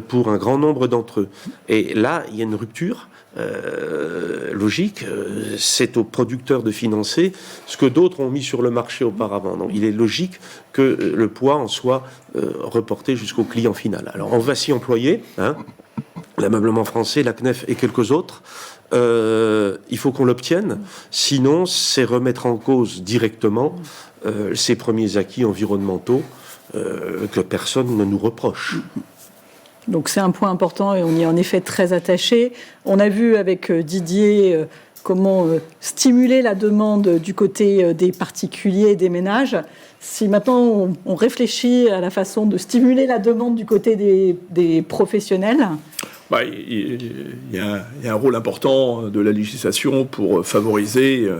pour un grand nombre d'entre eux. Et là, il y a une rupture logique. C'est aux producteurs de financer ce que d'autres ont mis sur le marché auparavant. Donc, il est logique que le poids en soit reporté jusqu'au client final. Alors, on va s'y employer, l'ameublement français, la CNEF et quelques autres. Il faut qu'on l'obtienne, sinon c'est remettre en cause directement ces premiers acquis environnementaux que personne ne nous reproche. Donc c'est un point important et on y est en effet très attaché. On a vu avec Didier comment stimuler la demande du côté des particuliers et des ménages. Si maintenant on réfléchit à la façon de stimuler la demande du côté des professionnels... Il y a un rôle important de la législation pour favoriser,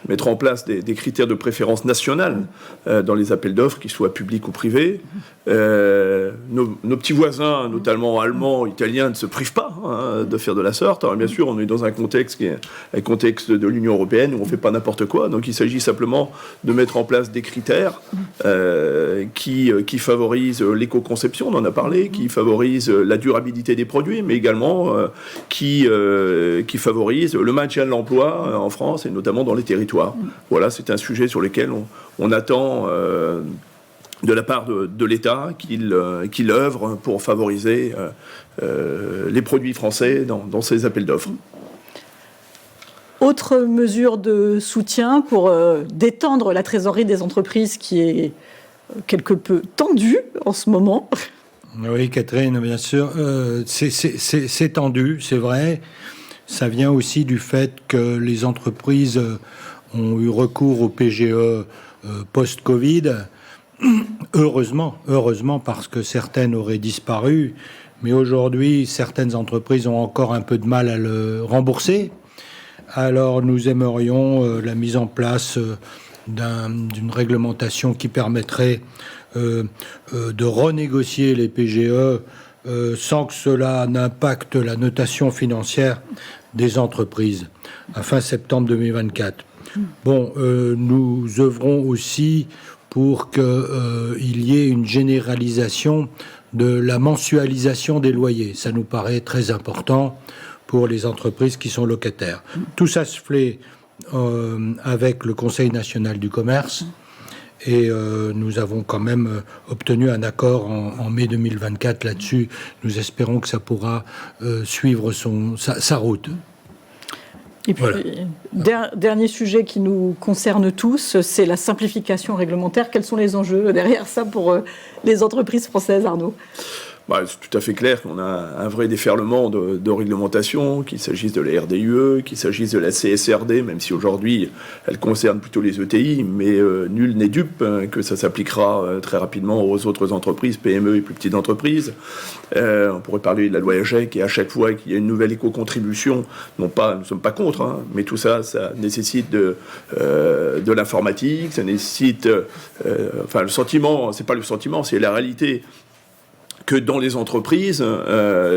mettre en place des critères de préférence nationale dans les appels d'offres, qu'ils soient publics ou privés. Nos petits voisins, notamment allemands, italiens, ne se privent pas de faire de la sorte. Alors bien sûr, on est dans un contexte qui est un contexte de l'Union européenne où on ne fait pas n'importe quoi. Donc il s'agit simplement de mettre en place des critères qui favorisent l'éco-conception, on en a parlé, qui favorisent la durabilité des produits, mais également qui favorisent le maintien de l'emploi en France et notamment dans les territoires. Voilà, c'est un sujet sur lequel on attend de la part de l'État qu'il œuvre pour favoriser les produits français dans ces appels d'offres. Autre mesure de soutien pour détendre la trésorerie des entreprises qui est quelque peu tendue en ce moment. Oui, Catherine, bien sûr. C'est tendu, c'est vrai. Ça vient aussi du fait que les entreprises ont eu recours au PGE post-Covid. Heureusement, parce que certaines auraient disparu. Mais aujourd'hui, certaines entreprises ont encore un peu de mal à le rembourser. Alors, nous aimerions la mise en place d'une réglementation qui permettrait de renégocier les PGE sans que cela n'impacte la notation financière des entreprises à fin septembre 2024. Bon, nous œuvrons aussi pour qu'il y ait une généralisation de la mensualisation des loyers. Ça nous paraît très important pour les entreprises qui sont locataires. Tout ça se fait avec le Conseil national du commerce et nous avons quand même obtenu un accord en mai 2024 là-dessus. Nous espérons que ça pourra suivre sa route. Et puis, dernier sujet qui nous concerne tous, c'est la simplification réglementaire. Quels sont les enjeux derrière ça pour les entreprises françaises, Arnaud ? C'est tout à fait clair qu'on a un vrai déferlement de réglementation, qu'il s'agisse de la RDUE, qu'il s'agisse de la CSRD, même si aujourd'hui elle concerne plutôt les ETI, mais nul n'est dupe que ça s'appliquera très rapidement aux autres entreprises, PME et plus petites entreprises. On pourrait parler de la loi AGEC, et à chaque fois qu'il y a une nouvelle éco-contribution, nous ne sommes pas contre, mais tout ça, ça nécessite de l'informatique, ça nécessite... le sentiment, c'est pas le sentiment, c'est la réalité que dans les entreprises,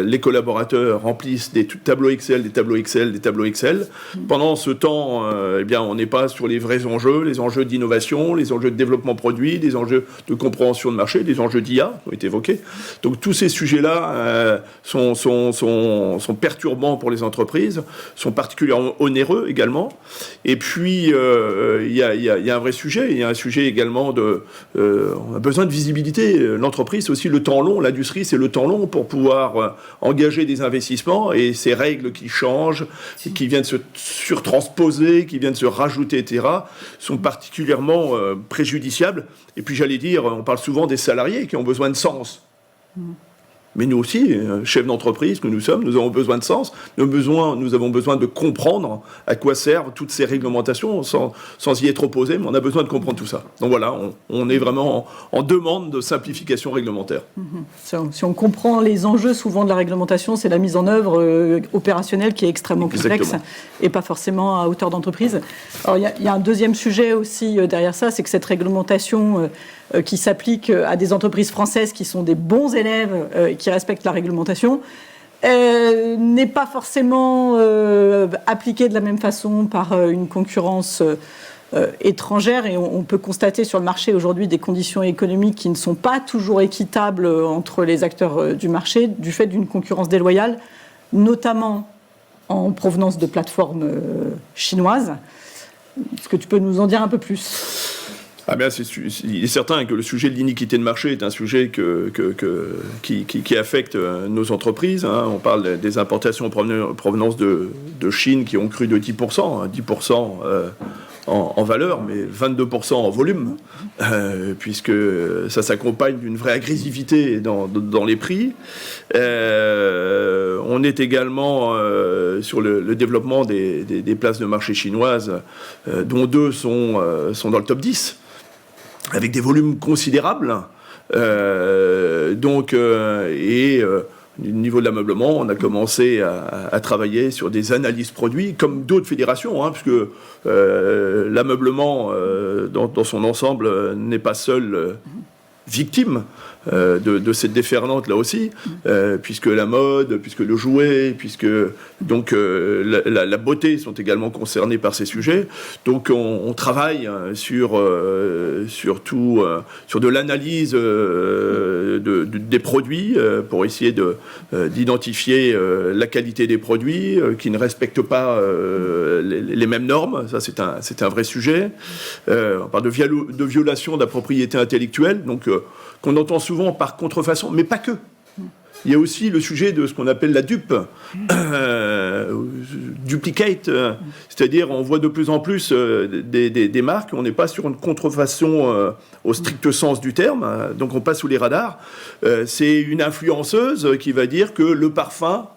les collaborateurs remplissent des tableaux Excel, des tableaux Excel, des tableaux Excel. Pendant ce temps, on n'est pas sur les vrais enjeux, les enjeux d'innovation, les enjeux de développement produit, les enjeux de compréhension de marché, les enjeux d'IA qui ont été évoqués. Donc tous ces sujets-là sont perturbants pour les entreprises, sont particulièrement onéreux également. Et puis, il y a un vrai sujet. Il y a un sujet également on a besoin de visibilité. L'entreprise, c'est aussi le temps long. L'industrie, c'est le temps long pour pouvoir engager des investissements, et ces règles qui changent, qui viennent se surtransposer, qui viennent se rajouter, etc., sont particulièrement préjudiciables. Et puis j'allais dire, on parle souvent des salariés qui ont besoin de sens. Mais nous aussi, chefs d'entreprise que nous sommes, nous avons besoin de sens, nous avons besoin de comprendre à quoi servent toutes ces réglementations sans y être opposés, mais on a besoin de comprendre tout ça. Donc voilà, on est vraiment en demande de simplification réglementaire. Si on comprend les enjeux souvent de la réglementation, c'est la mise en œuvre opérationnelle qui est extrêmement complexe et pas forcément à hauteur d'entreprise. Alors il y a un deuxième sujet aussi derrière ça, c'est que cette réglementation qui s'applique à des entreprises françaises qui sont des bons élèves et qui respectent la réglementation, n'est pas forcément appliquée de la même façon par une concurrence étrangère. Et on peut constater sur le marché aujourd'hui des conditions économiques qui ne sont pas toujours équitables entre les acteurs du marché du fait d'une concurrence déloyale, notamment en provenance de plateformes chinoises. Est-ce que tu peux nous en dire un peu plus ? Il est certain que le sujet de l'iniquité de marché est un sujet qui affecte nos entreprises. On parle des importations en provenance de Chine qui ont cru de 10%, 10% en valeur, mais 22% en volume, puisque ça s'accompagne d'une vraie agressivité dans les prix. On est également sur le développement des places de marché chinoises, dont 2 sont dans le top 10. Avec des volumes considérables. Au niveau de l'ameublement, on a commencé à travailler sur des analyses produits, comme d'autres fédérations, puisque l'ameublement, dans son ensemble, n'est pas seul victime de cette déferlante là aussi, puisque la mode, puisque le jouet, puisque donc la beauté sont également concernés par ces sujets. Donc on travaille sur de l'analyse des produits pour essayer d'identifier la qualité des produits qui ne respectent pas les mêmes normes. Ça c'est un vrai sujet. On parle de violation de la propriété intellectuelle, donc qu'on entend souvent par contrefaçon, mais pas que. Il y a aussi le sujet de ce qu'on appelle la dupe, duplicate, c'est-à-dire on voit de plus en plus des marques, on n'est pas sur une contrefaçon au strict sens du terme, donc on passe sous les radars. C'est une influenceuse qui va dire que le parfum,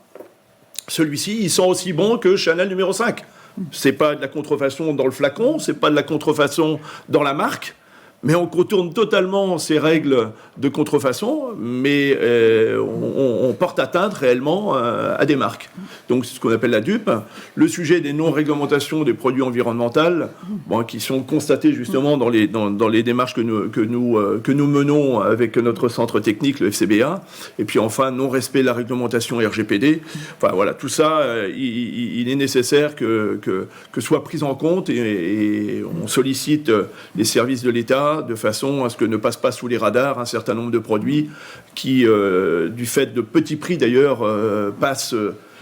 celui-ci, il sent aussi bon que Chanel numéro 5. C'est pas de la contrefaçon dans le flacon, c'est pas de la contrefaçon dans la marque, mais on contourne totalement ces règles de contrefaçon, mais on porte atteinte réellement à des marques. Donc c'est ce qu'on appelle la dupe. Le sujet des non-réglementations des produits environnementaux, qui sont constatés justement dans les démarches que nous menons avec notre centre technique, le FCBA. Et puis enfin, non-respect de la réglementation RGPD. Enfin voilà, tout ça, il est nécessaire que soit pris en compte et on sollicite les services de l'État de façon à ce que ne passe pas sous les radars un certain nombre de produits qui, du fait de petits prix d'ailleurs, passent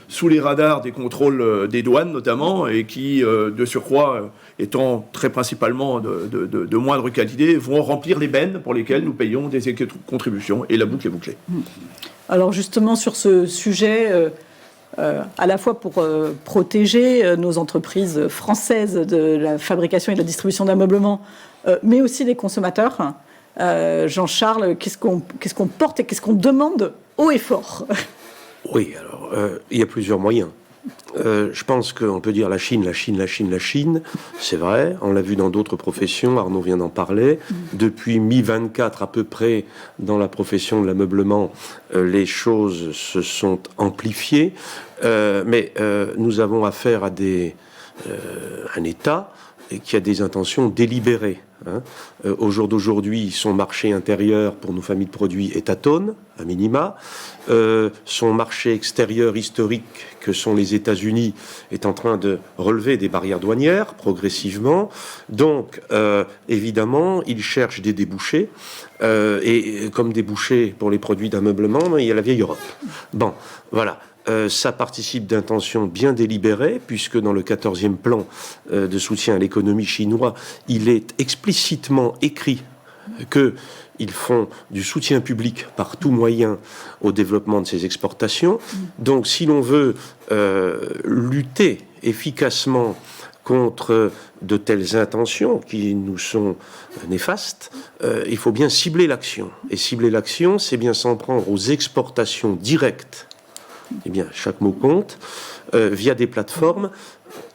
sous les radars des contrôles des douanes notamment, et qui, de surcroît, étant très principalement de moindre qualité, vont remplir les bennes pour lesquelles nous payons des contributions, et la boucle est bouclée. Alors justement, sur ce sujet... à la fois pour protéger nos entreprises françaises de la fabrication et de la distribution d'ameublement, mais aussi les consommateurs. Jean-Charles, qu'est-ce qu'on porte et qu'est-ce qu'on demande haut et fort? Oui, alors, il y a plusieurs moyens. Je pense qu'on peut dire la Chine, c'est vrai, on l'a vu dans d'autres professions, Arnaud vient d'en parler. Depuis mi-24 à peu près, dans la profession de l'ameublement, les choses se sont amplifiées, mais nous avons affaire à un État qui a des intentions délibérées. Au jour d'aujourd'hui, son marché intérieur pour nos familles de produits est atone, à minima. Son marché extérieur historique, que sont les États-Unis, est en train de relever des barrières douanières progressivement. Donc, évidemment, il cherche des débouchés. Et comme débouchés pour les produits d'ameublement, il y a la vieille Europe. Bon, voilà. Ça participe d'intentions bien délibérées, puisque dans le 14e plan de soutien à l'économie chinois, il est explicitement écrit qu'ils font du soutien public par tout moyen au développement de ces exportations. Donc si l'on veut lutter efficacement contre de telles intentions qui nous sont néfastes, il faut bien cibler l'action. Et cibler l'action, c'est bien s'en prendre aux exportations directes. Eh bien, chaque mot compte, via des plateformes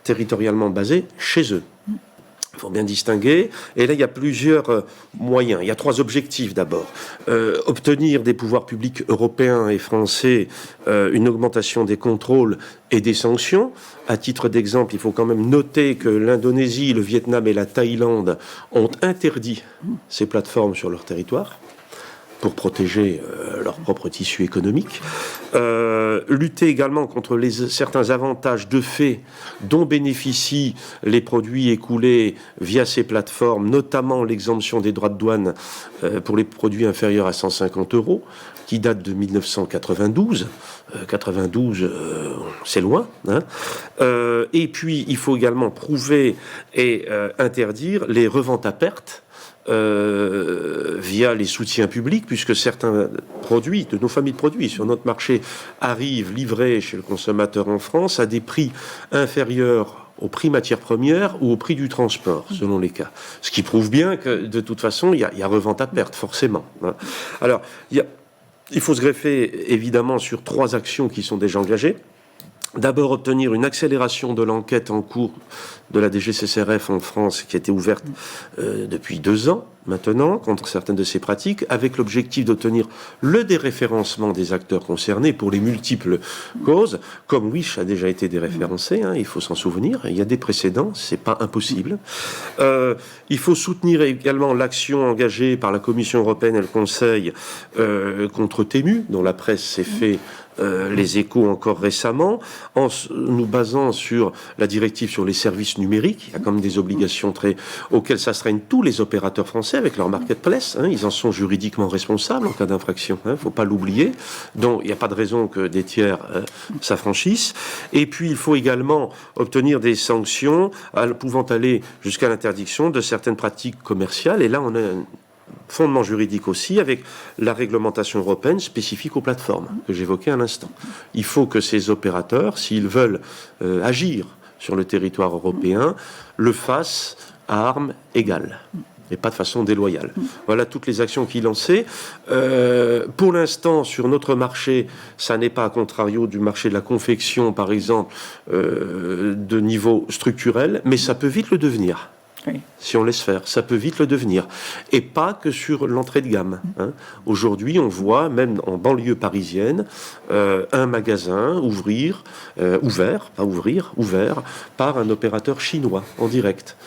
territorialement basées chez eux. Il faut bien distinguer. Et là, il y a plusieurs moyens. Il y a 3 objectifs d'abord. Obtenir des pouvoirs publics européens et français une augmentation des contrôles et des sanctions. À titre d'exemple, il faut quand même noter que l'Indonésie, le Vietnam et la Thaïlande ont interdit ces plateformes sur leur territoire pour protéger leur propre tissu économique. Lutter également contre certains avantages de fait dont bénéficient les produits écoulés via ces plateformes, notamment l'exemption des droits de douane pour les produits inférieurs à 150 €, qui date de 1992. 92, c'est loin. Et puis, il faut également prouver et interdire les reventes à perte via les soutiens publics, puisque certains produits, de nos familles de produits sur notre marché, arrivent livrés chez le consommateur en France à des prix inférieurs au prix matières premières ou au prix du transport, selon les cas. Ce qui prouve bien que, de toute façon, il y a revente à perte, forcément. Alors, il faut se greffer, évidemment, sur 3 actions qui sont déjà engagées. D'abord, obtenir une accélération de l'enquête en cours de la DGCCRF en France, qui a été ouverte depuis 2 ans maintenant, contre certaines de ces pratiques, avec l'objectif d'obtenir le déréférencement des acteurs concernés pour les multiples causes. Comme Wish a déjà été déréférencé, il faut s'en souvenir, il y a des précédents, c'est pas impossible. Il faut soutenir également l'action engagée par la Commission européenne et le Conseil contre Temu, dont la presse s'est fait les échos encore récemment, en nous basant sur la directive sur les services numériques. Il y a quand même des obligations auxquelles s'astreignent tous les opérateurs français avec leur marketplace. Ils en sont juridiquement responsables en cas d'infraction. Il ne faut pas l'oublier. Donc, il n'y a pas de raison que des tiers s'affranchissent. Et puis, il faut également obtenir des sanctions pouvant aller jusqu'à l'interdiction de certaines pratiques commerciales. Et là, on a fondement juridique aussi, avec la réglementation européenne spécifique aux plateformes que j'évoquais à l'instant. Il faut que ces opérateurs, s'ils veulent agir sur le territoire européen, le fassent à armes égales et pas de façon déloyale. Voilà toutes les actions qui sont lancées. Pour l'instant, sur notre marché, ça n'est pas à contrario du marché de la confection, par exemple, de niveau structurel, mais ça peut vite le devenir. Oui. Si on laisse faire, ça peut vite le devenir. Et pas que sur l'entrée de gamme. Aujourd'hui, on voit, même en banlieue parisienne, un magasin ouvert par un opérateur chinois, en direct,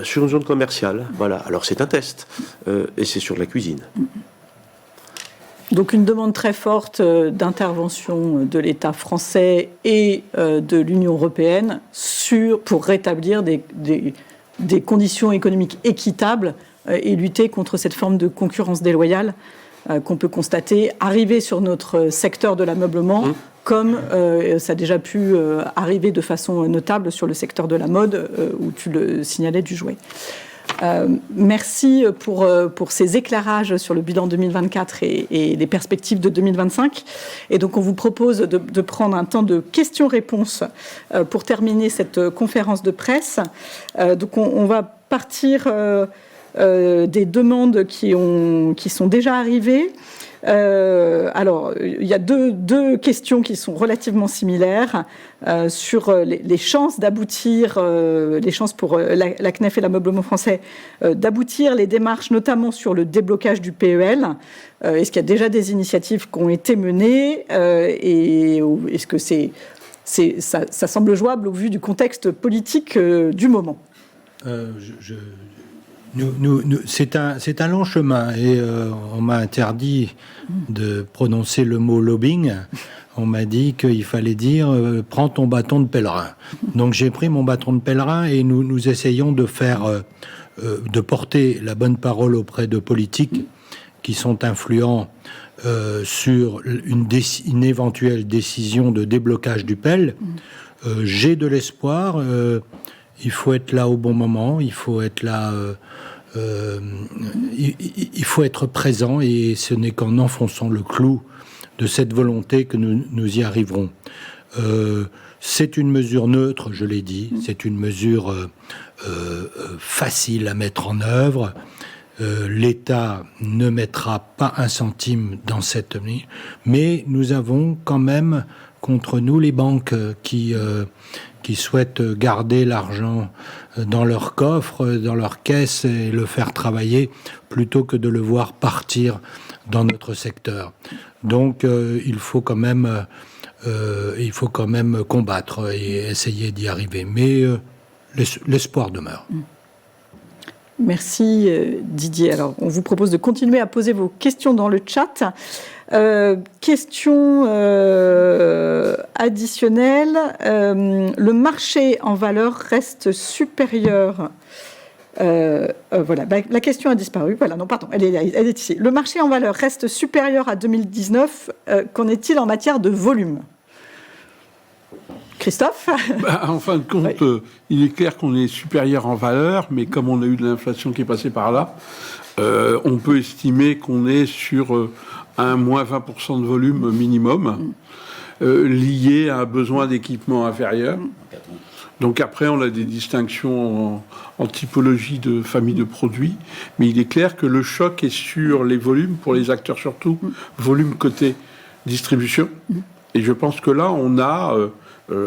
sur une zone commerciale. Voilà. Alors c'est un test, et c'est sur la cuisine. Donc une demande très forte d'intervention de l'État français et de l'Union européenne pour rétablir des conditions économiques équitables et lutter contre cette forme de concurrence déloyale qu'on peut constater arriver sur notre secteur de l'ameublement, comme ça a déjà pu arriver de façon notable sur le secteur de la mode, où tu le signalais, du jouet. Merci pour ces éclairages sur le bilan 2024 et les perspectives de 2025. Et donc, on vous propose de prendre un temps de questions-réponses pour terminer cette conférence de presse. Donc, on va partir des demandes qui sont déjà arrivées. Alors, il y a deux questions qui sont relativement similaires sur les chances d'aboutir, les chances pour la CNEF et l'ameublement français d'aboutir les démarches, notamment sur le déblocage du PEL. Est-ce qu'il y a déjà des initiatives qui ont été menées et est-ce que ça semble jouable au vu du contexte politique du moment? C'est un long chemin et on m'a interdit de prononcer le mot lobbying. On m'a dit qu'il fallait dire prends ton bâton de pèlerin. Donc j'ai pris mon bâton de pèlerin et nous essayons de porter la bonne parole auprès de politiques qui sont influents sur une éventuelle décision de déblocage du PEL. J'ai de l'espoir. Il faut être là au bon moment, il faut être là, il faut être présent, et ce n'est qu'en enfonçant le clou de cette volonté que nous y arriverons. C'est une mesure neutre, je l'ai dit, c'est une mesure facile à mettre en œuvre. L'État ne mettra pas un centime dans cette année, mais nous avons quand même contre nous les banques qui souhaitent garder l'argent dans leur coffre, dans leur caisse et le faire travailler plutôt que de le voir partir dans notre secteur. Donc il faut quand même combattre et essayer d'y arriver. Mais l'espoir demeure. Merci Didier. Alors, on vous propose de continuer à poser vos questions dans le chat. Question additionnelle. Le marché en valeur reste supérieur. Voilà, la question a disparu. Voilà, non, pardon, elle est ici. Le marché en valeur reste supérieur à 2019. Qu'en est-il en matière de volume ? Christophe ? En fin de compte, oui. Il est clair qu'on est supérieur en valeur, mais comme on a eu de l'inflation qui est passée par là, on peut estimer qu'on est sur un moins 20% de volume minimum, lié à un besoin d'équipement inférieur. Donc après, on a des distinctions en typologie de famille de produits, mais il est clair que le choc est sur les volumes, pour les acteurs surtout, volume côté distribution. Et je pense que là, on a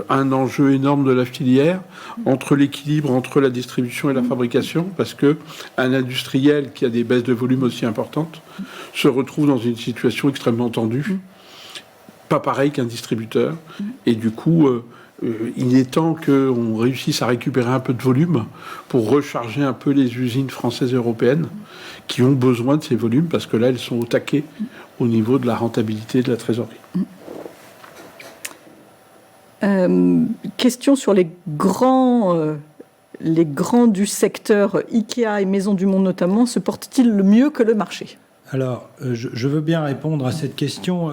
un enjeu énorme de la filière entre l'équilibre entre la distribution et la fabrication, parce que un industriel qui a des baisses de volume aussi importantes se retrouve dans une situation extrêmement tendue, pas pareil qu'un distributeur, et du coup il est temps qu'on réussisse à récupérer un peu de volume pour recharger un peu les usines françaises et européennes qui ont besoin de ces volumes, parce que là elles sont au taquet au niveau de la rentabilité de la trésorerie. Question sur les grands du secteur, Ikea et Maisons du Monde notamment, se portent-ils le mieux que le marché ? Alors, je veux bien répondre à cette question.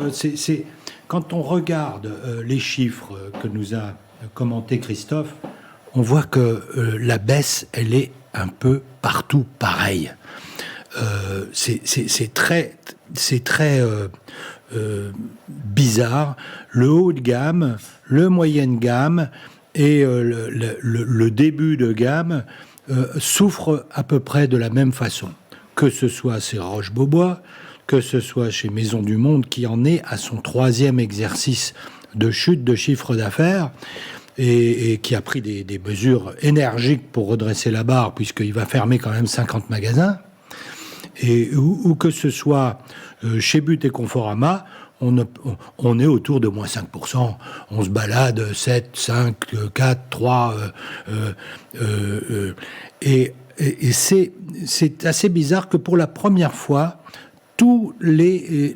Quand on regarde les chiffres que nous a commenté Christophe, on voit que la baisse, elle est un peu partout pareille. C'est très bizarre. Le haut de gamme, le moyenne gamme et le début de gamme souffrent à peu près de la même façon. Que ce soit chez Roche-Beaubois, que ce soit chez Maisons du Monde, qui en est à son 3e exercice de chute de chiffre d'affaires et qui a pris des mesures énergiques pour redresser la barre, puisqu'il va fermer quand même 50 magasins, ou que ce soit chez But et Conforama, on est autour de moins 5%. On se balade 7, 5, 4, 3. Et c'est assez bizarre que pour la première fois, tous les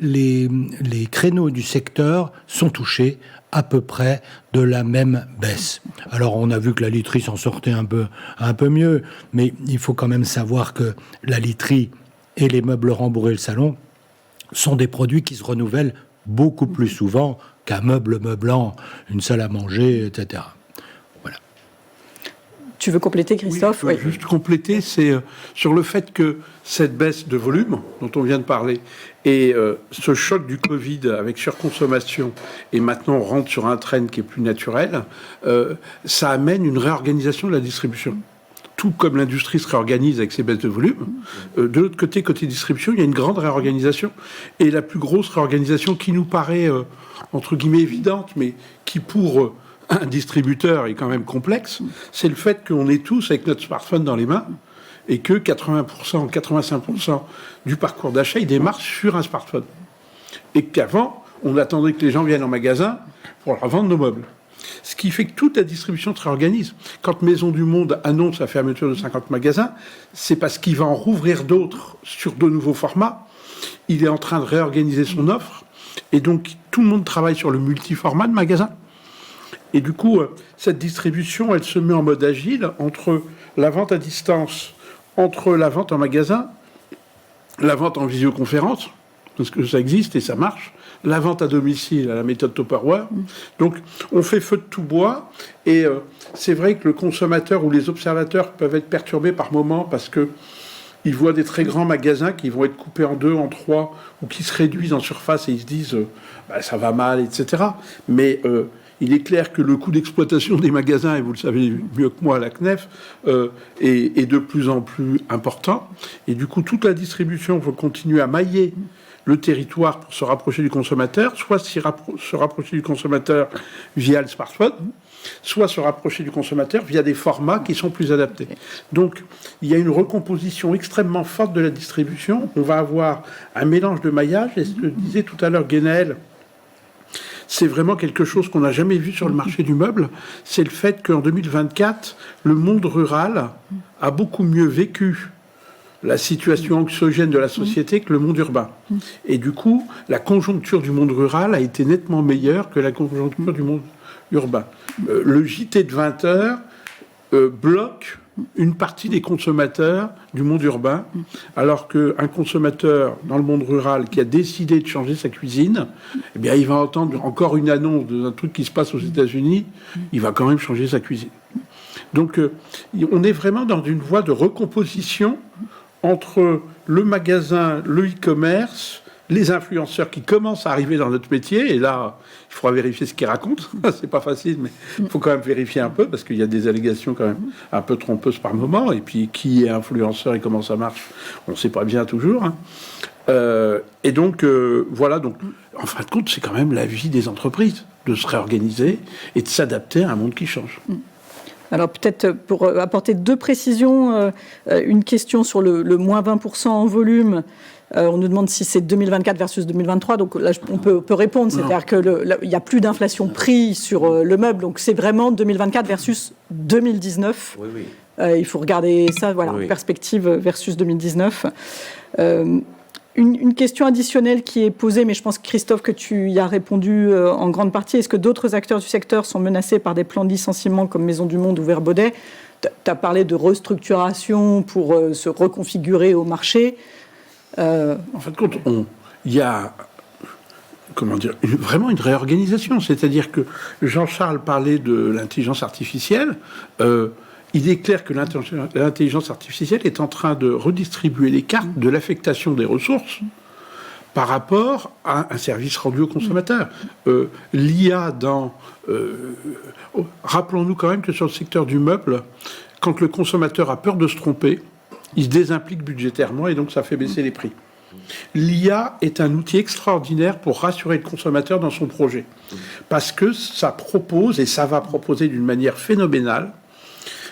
créneaux du secteur sont touchés à peu près de la même baisse. Alors on a vu que la literie s'en sortait un peu mieux, mais il faut quand même savoir que la literie et les meubles rembourrés, le salon, sont des produits qui se renouvellent beaucoup plus souvent qu'un meuble meublant, une salle à manger, etc. Voilà. Tu veux compléter, Christophe? Oui, je veux juste compléter, c'est sur le fait que cette baisse de volume dont on vient de parler et ce choc du Covid avec surconsommation, et maintenant on rentre sur un trend qui est plus naturel, ça amène une réorganisation de la distribution. Tout comme l'industrie se réorganise avec ses baisses de volume, de l'autre côté, côté distribution, il y a une grande réorganisation. Et la plus grosse réorganisation qui nous paraît, entre guillemets, évidente, mais qui pour un distributeur est quand même complexe, c'est le fait qu'on est tous avec notre smartphone dans les mains et que 80%, 85% du parcours d'achat, il démarre sur un smartphone. Et qu'avant, on attendait que les gens viennent en magasin pour leur vendre nos meubles. Ce qui fait que toute la distribution se réorganise. Quand Maison du Monde annonce la fermeture de 50 magasins, c'est parce qu'il va en rouvrir d'autres sur de nouveaux formats. Il est en train de réorganiser son offre. Et donc, tout le monde travaille sur le multiformat de magasins. Et du coup, cette distribution, elle se met en mode agile entre la vente à distance, entre la vente en magasin, la vente en visioconférence, parce que ça existe et ça marche, la vente à domicile à la méthode Tupperware. Donc, on fait feu de tout bois. Et c'est vrai que le consommateur ou les observateurs peuvent être perturbés par moments parce que ils voient des très grands magasins qui vont être coupés en 2, en 3, ou qui se réduisent en surface et ils se disent ça va mal, etc. Mais il est clair que le coût d'exploitation des magasins, et vous le savez mieux que moi à la CNEF, est de plus en plus important. Et du coup, toute la distribution va continuer à mailler le territoire pour se rapprocher du consommateur, soit se rapprocher du consommateur via le smartphone, soit se rapprocher du consommateur via des formats qui sont plus adaptés. Donc, il y a une recomposition extrêmement forte de la distribution. On va avoir un mélange de maillage, et ce que disait tout à l'heure Guénel, c'est vraiment quelque chose qu'on n'a jamais vu sur le marché du meuble. C'est le fait qu'en 2024, le monde rural a beaucoup mieux vécu la situation anxiogène de la société que le monde urbain. Et du coup, la conjoncture du monde rural a été nettement meilleure que la conjoncture du monde urbain. Le JT de 20 heures bloque une partie des consommateurs du monde urbain, alors qu'un consommateur dans le monde rural qui a décidé de changer sa cuisine, eh bien, il va entendre encore une annonce d'un truc qui se passe aux États-Unis, il va quand même changer sa cuisine. Donc, on est vraiment dans une voie de recomposition entre le magasin, le e-commerce, les influenceurs qui commencent à arriver dans notre métier, et là, il faudra vérifier ce qu'ils racontent. C'est pas facile, mais il faut quand même vérifier un peu, parce qu'il y a des allégations quand même un peu trompeuses par moment, et puis qui est influenceur et comment ça marche, on ne sait pas bien toujours. Et donc, voilà, donc, en fin de compte, c'est quand même la vie des entreprises, de se réorganiser et de s'adapter à un monde qui change. Alors peut-être pour apporter deux précisions, une question sur le moins 20% en volume. On nous demande si c'est 2024 versus 2023. Donc là, on peut répondre. C'est-à-dire qu'il n'y a plus d'inflation prix sur le meuble. Donc c'est vraiment 2024 versus 2019. Oui. Il faut regarder ça en perspective versus 2019. Une question additionnelle qui est posée, mais je pense, Christophe, que tu y as répondu en grande partie. Est-ce que d'autres acteurs du secteur sont menacés par des plans de licenciement comme Maison du Monde ou Vert-Baudet? Tu as parlé de restructuration pour se reconfigurer au marché. En fin de compte, il y a vraiment une réorganisation. C'est-à-dire que Jean-Charles parlait de l'intelligence artificielle. Il est clair que l'intelligence artificielle est en train de redistribuer les cartes de l'affectation des ressources par rapport à un service rendu au consommateur. L'IA rappelons-nous quand même que sur le secteur du meuble, quand le consommateur a peur de se tromper, il se désimplique budgétairement et donc ça fait baisser les prix. L'IA est un outil extraordinaire pour rassurer le consommateur dans son projet. Parce que ça propose, et ça va proposer d'une manière phénoménale,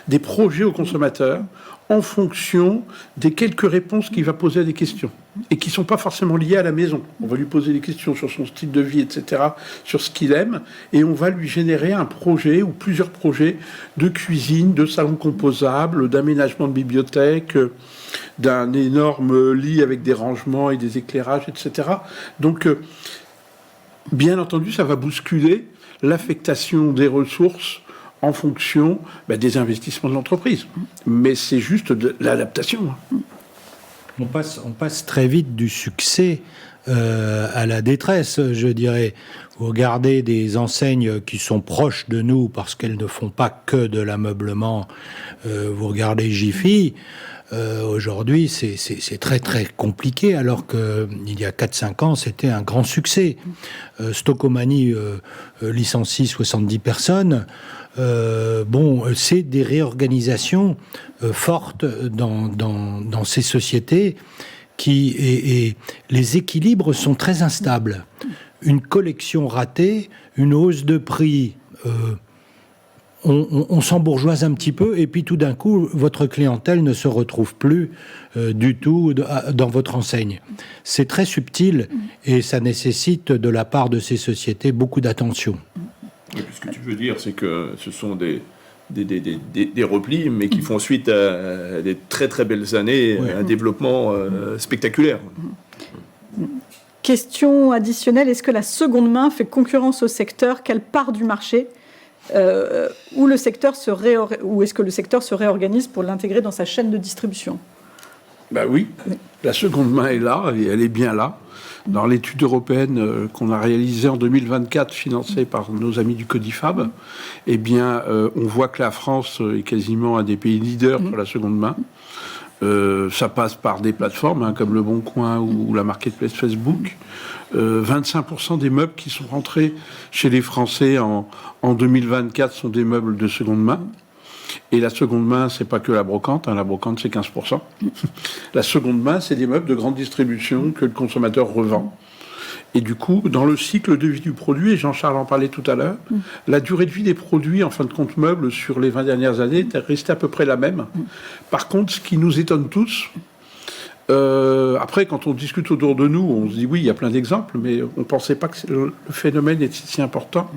des projets au consommateur en fonction des quelques réponses qu'il va poser à des questions et qui ne sont pas forcément liées à la maison. On va lui poser des questions sur son style de vie, etc., sur ce qu'il aime, et on va lui générer un projet ou plusieurs projets de cuisine, de salon composable, d'aménagement de bibliothèque, d'un énorme lit avec des rangements et des éclairages, etc. Donc, bien entendu, ça va bousculer l'affectation des ressources en fonction des investissements de l'entreprise. Mais c'est juste de l'adaptation. On passe très vite du succès à la détresse, je dirais. Vous regardez des enseignes qui sont proches de nous parce qu'elles ne font pas que de l'ameublement. Vous regardez Jiffy. Aujourd'hui, c'est très très compliqué, alors qu'il y a 4-5 ans, c'était un grand succès. Stocomanie licencie 70 personnes. C'est des réorganisations fortes dans ces sociétés et les équilibres sont très instables. Une collection ratée, une hausse de prix, on s'embourgeoise un petit peu, et puis tout d'un coup, votre clientèle ne se retrouve plus du tout dans votre enseigne. C'est très subtil, et ça nécessite de la part de ces sociétés beaucoup d'attention. Ce que tu veux dire, c'est que ce sont des replis, mais qui font suite à des très très belles années, un développement spectaculaire. Question additionnelle, est-ce que la seconde main fait concurrence au secteur? Quelle part du marché ou est-ce que le secteur se réorganise pour l'intégrer dans sa chaîne de distribution? Oui, la seconde main est là, et elle est bien là. Dans l'étude européenne qu'on a réalisée en 2024, financée par nos amis du Codifab, on voit que la France est quasiment un des pays leaders sur la seconde main. Ça passe par des plateformes comme Le Bon Coin ou la marketplace Facebook. 25% des meubles qui sont rentrés chez les Français en 2024 sont des meubles de seconde main. Et la seconde main, c'est pas que la brocante. La brocante, c'est 15%. La seconde main, c'est des meubles de grande distribution que le consommateur revend. Et du coup, dans le cycle de vie du produit, et Jean-Charles en parlait tout à l'heure, la durée de vie des produits, en fin de compte meubles, sur les 20 dernières années, est restée à peu près la même. Par contre, ce qui nous étonne tous, après, quand on discute autour de nous, on se dit oui, il y a plein d'exemples, mais on ne pensait pas que le phénomène était si important.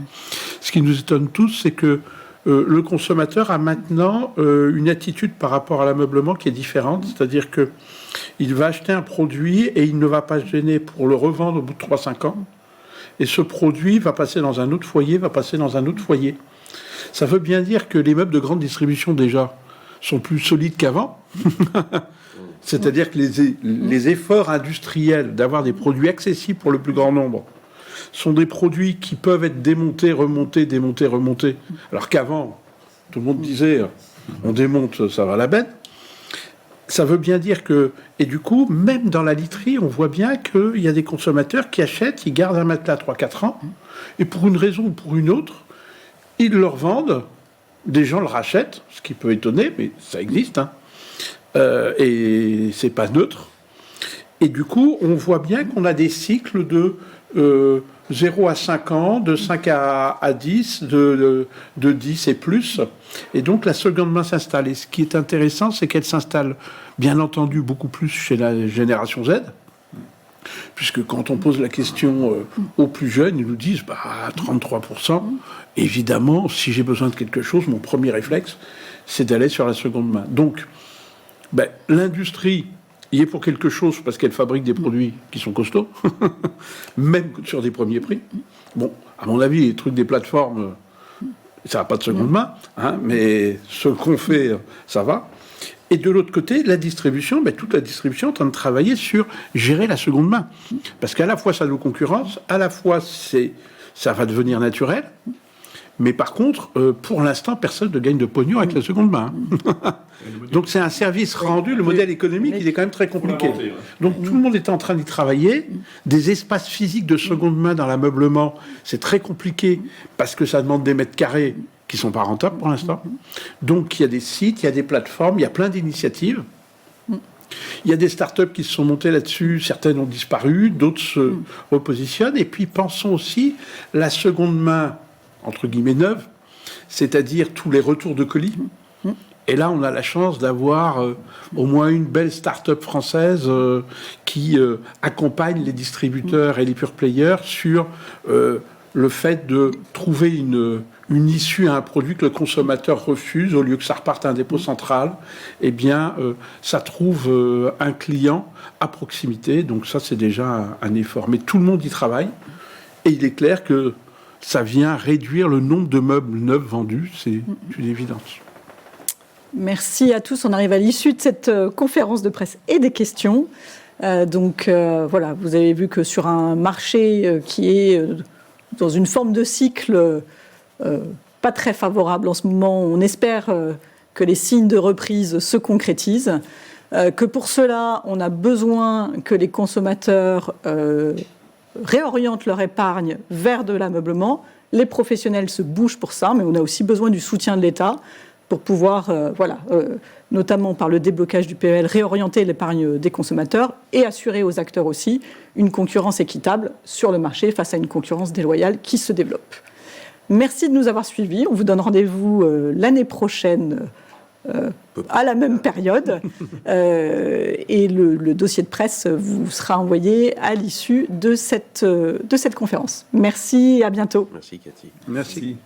Ce qui nous étonne tous, c'est que le consommateur a maintenant une attitude par rapport à l'ameublement qui est différente, c'est-à-dire que il va acheter un produit et il ne va pas se gêner pour le revendre au bout de 3-5 ans. Et ce produit va passer dans un autre foyer, Ça veut bien dire que les meubles de grande distribution, déjà, sont plus solides qu'avant. C'est-à-dire que les efforts industriels d'avoir des produits accessibles pour le plus grand nombre sont des produits qui peuvent être démontés, remontés, démontés, remontés. Alors qu'avant, tout le monde disait on démonte, ça va à la benne. Ça veut bien dire que... Et du coup, même dans la literie, on voit bien qu'il y a des consommateurs qui achètent, ils gardent un matelas 3-4 ans, et pour une raison ou pour une autre, ils le revendent, des gens le rachètent, ce qui peut étonner, mais ça existe, et c'est pas neutre. Et du coup, on voit bien qu'on a des cycles de 0 à 5 ans, de 5 à 10, de 10 et plus. Et donc la seconde main s'installe. Et ce qui est intéressant, c'est qu'elle s'installe, bien entendu, beaucoup plus chez la génération Z. Puisque quand on pose la question aux plus jeunes, ils nous disent 33%. Évidemment, si j'ai besoin de quelque chose, mon premier réflexe, c'est d'aller sur la seconde main. Donc, l'industrie y est pour quelque chose parce qu'elle fabrique des produits qui sont costauds, même sur des premiers prix. Bon, à mon avis, les trucs des plateformes, ça n'a pas de seconde main, mais ce qu'on fait, ça va. Et de l'autre côté, la distribution, toute la distribution est en train de travailler sur gérer la seconde main. Parce qu'à la fois, ça nous concurrence, à la fois, ça va devenir naturel, mais par contre, pour l'instant, personne ne gagne de pognon avec la seconde main. Donc c'est un service rendu, le modèle économique, il est quand même très compliqué. Donc tout le monde est en train d'y travailler. Des espaces physiques de seconde main dans l'ameublement, c'est très compliqué parce que ça demande des mètres carrés qui ne sont pas rentables pour l'instant. Donc il y a des sites, il y a des plateformes, il y a plein d'initiatives. Il y a des startups qui se sont montées là-dessus, certaines ont disparu, d'autres se repositionnent. Et puis pensons aussi la seconde main, entre guillemets neuve, c'est-à-dire tous les retours de colis. Et là, on a la chance d'avoir au moins une belle start-up française qui accompagne les distributeurs et les pure players sur le fait de trouver une issue à un produit que le consommateur refuse, au lieu que ça reparte à un dépôt central, ça trouve un client à proximité. Donc ça, c'est déjà un effort. Mais tout le monde y travaille. Et il est clair que ça vient réduire le nombre de meubles neufs vendus. C'est une évidence. Merci à tous. On arrive à l'issue de cette conférence de presse et des questions. Voilà, vous avez vu que sur un marché qui est dans une forme de cycle pas très favorable en ce moment, on espère que les signes de reprise se concrétisent, que pour cela, on a besoin que les consommateurs réorientent leur épargne vers de l'ameublement. Les professionnels se bougent pour ça, mais on a aussi besoin du soutien de l'État pour pouvoir, notamment par le déblocage du PEL, réorienter l'épargne des consommateurs et assurer aux acteurs aussi une concurrence équitable sur le marché face à une concurrence déloyale qui se développe. Merci de nous avoir suivis. On vous donne rendez-vous l'année prochaine à la même période. Et le dossier de presse vous sera envoyé à l'issue de cette conférence. Merci et à bientôt. Merci Cathy. Merci.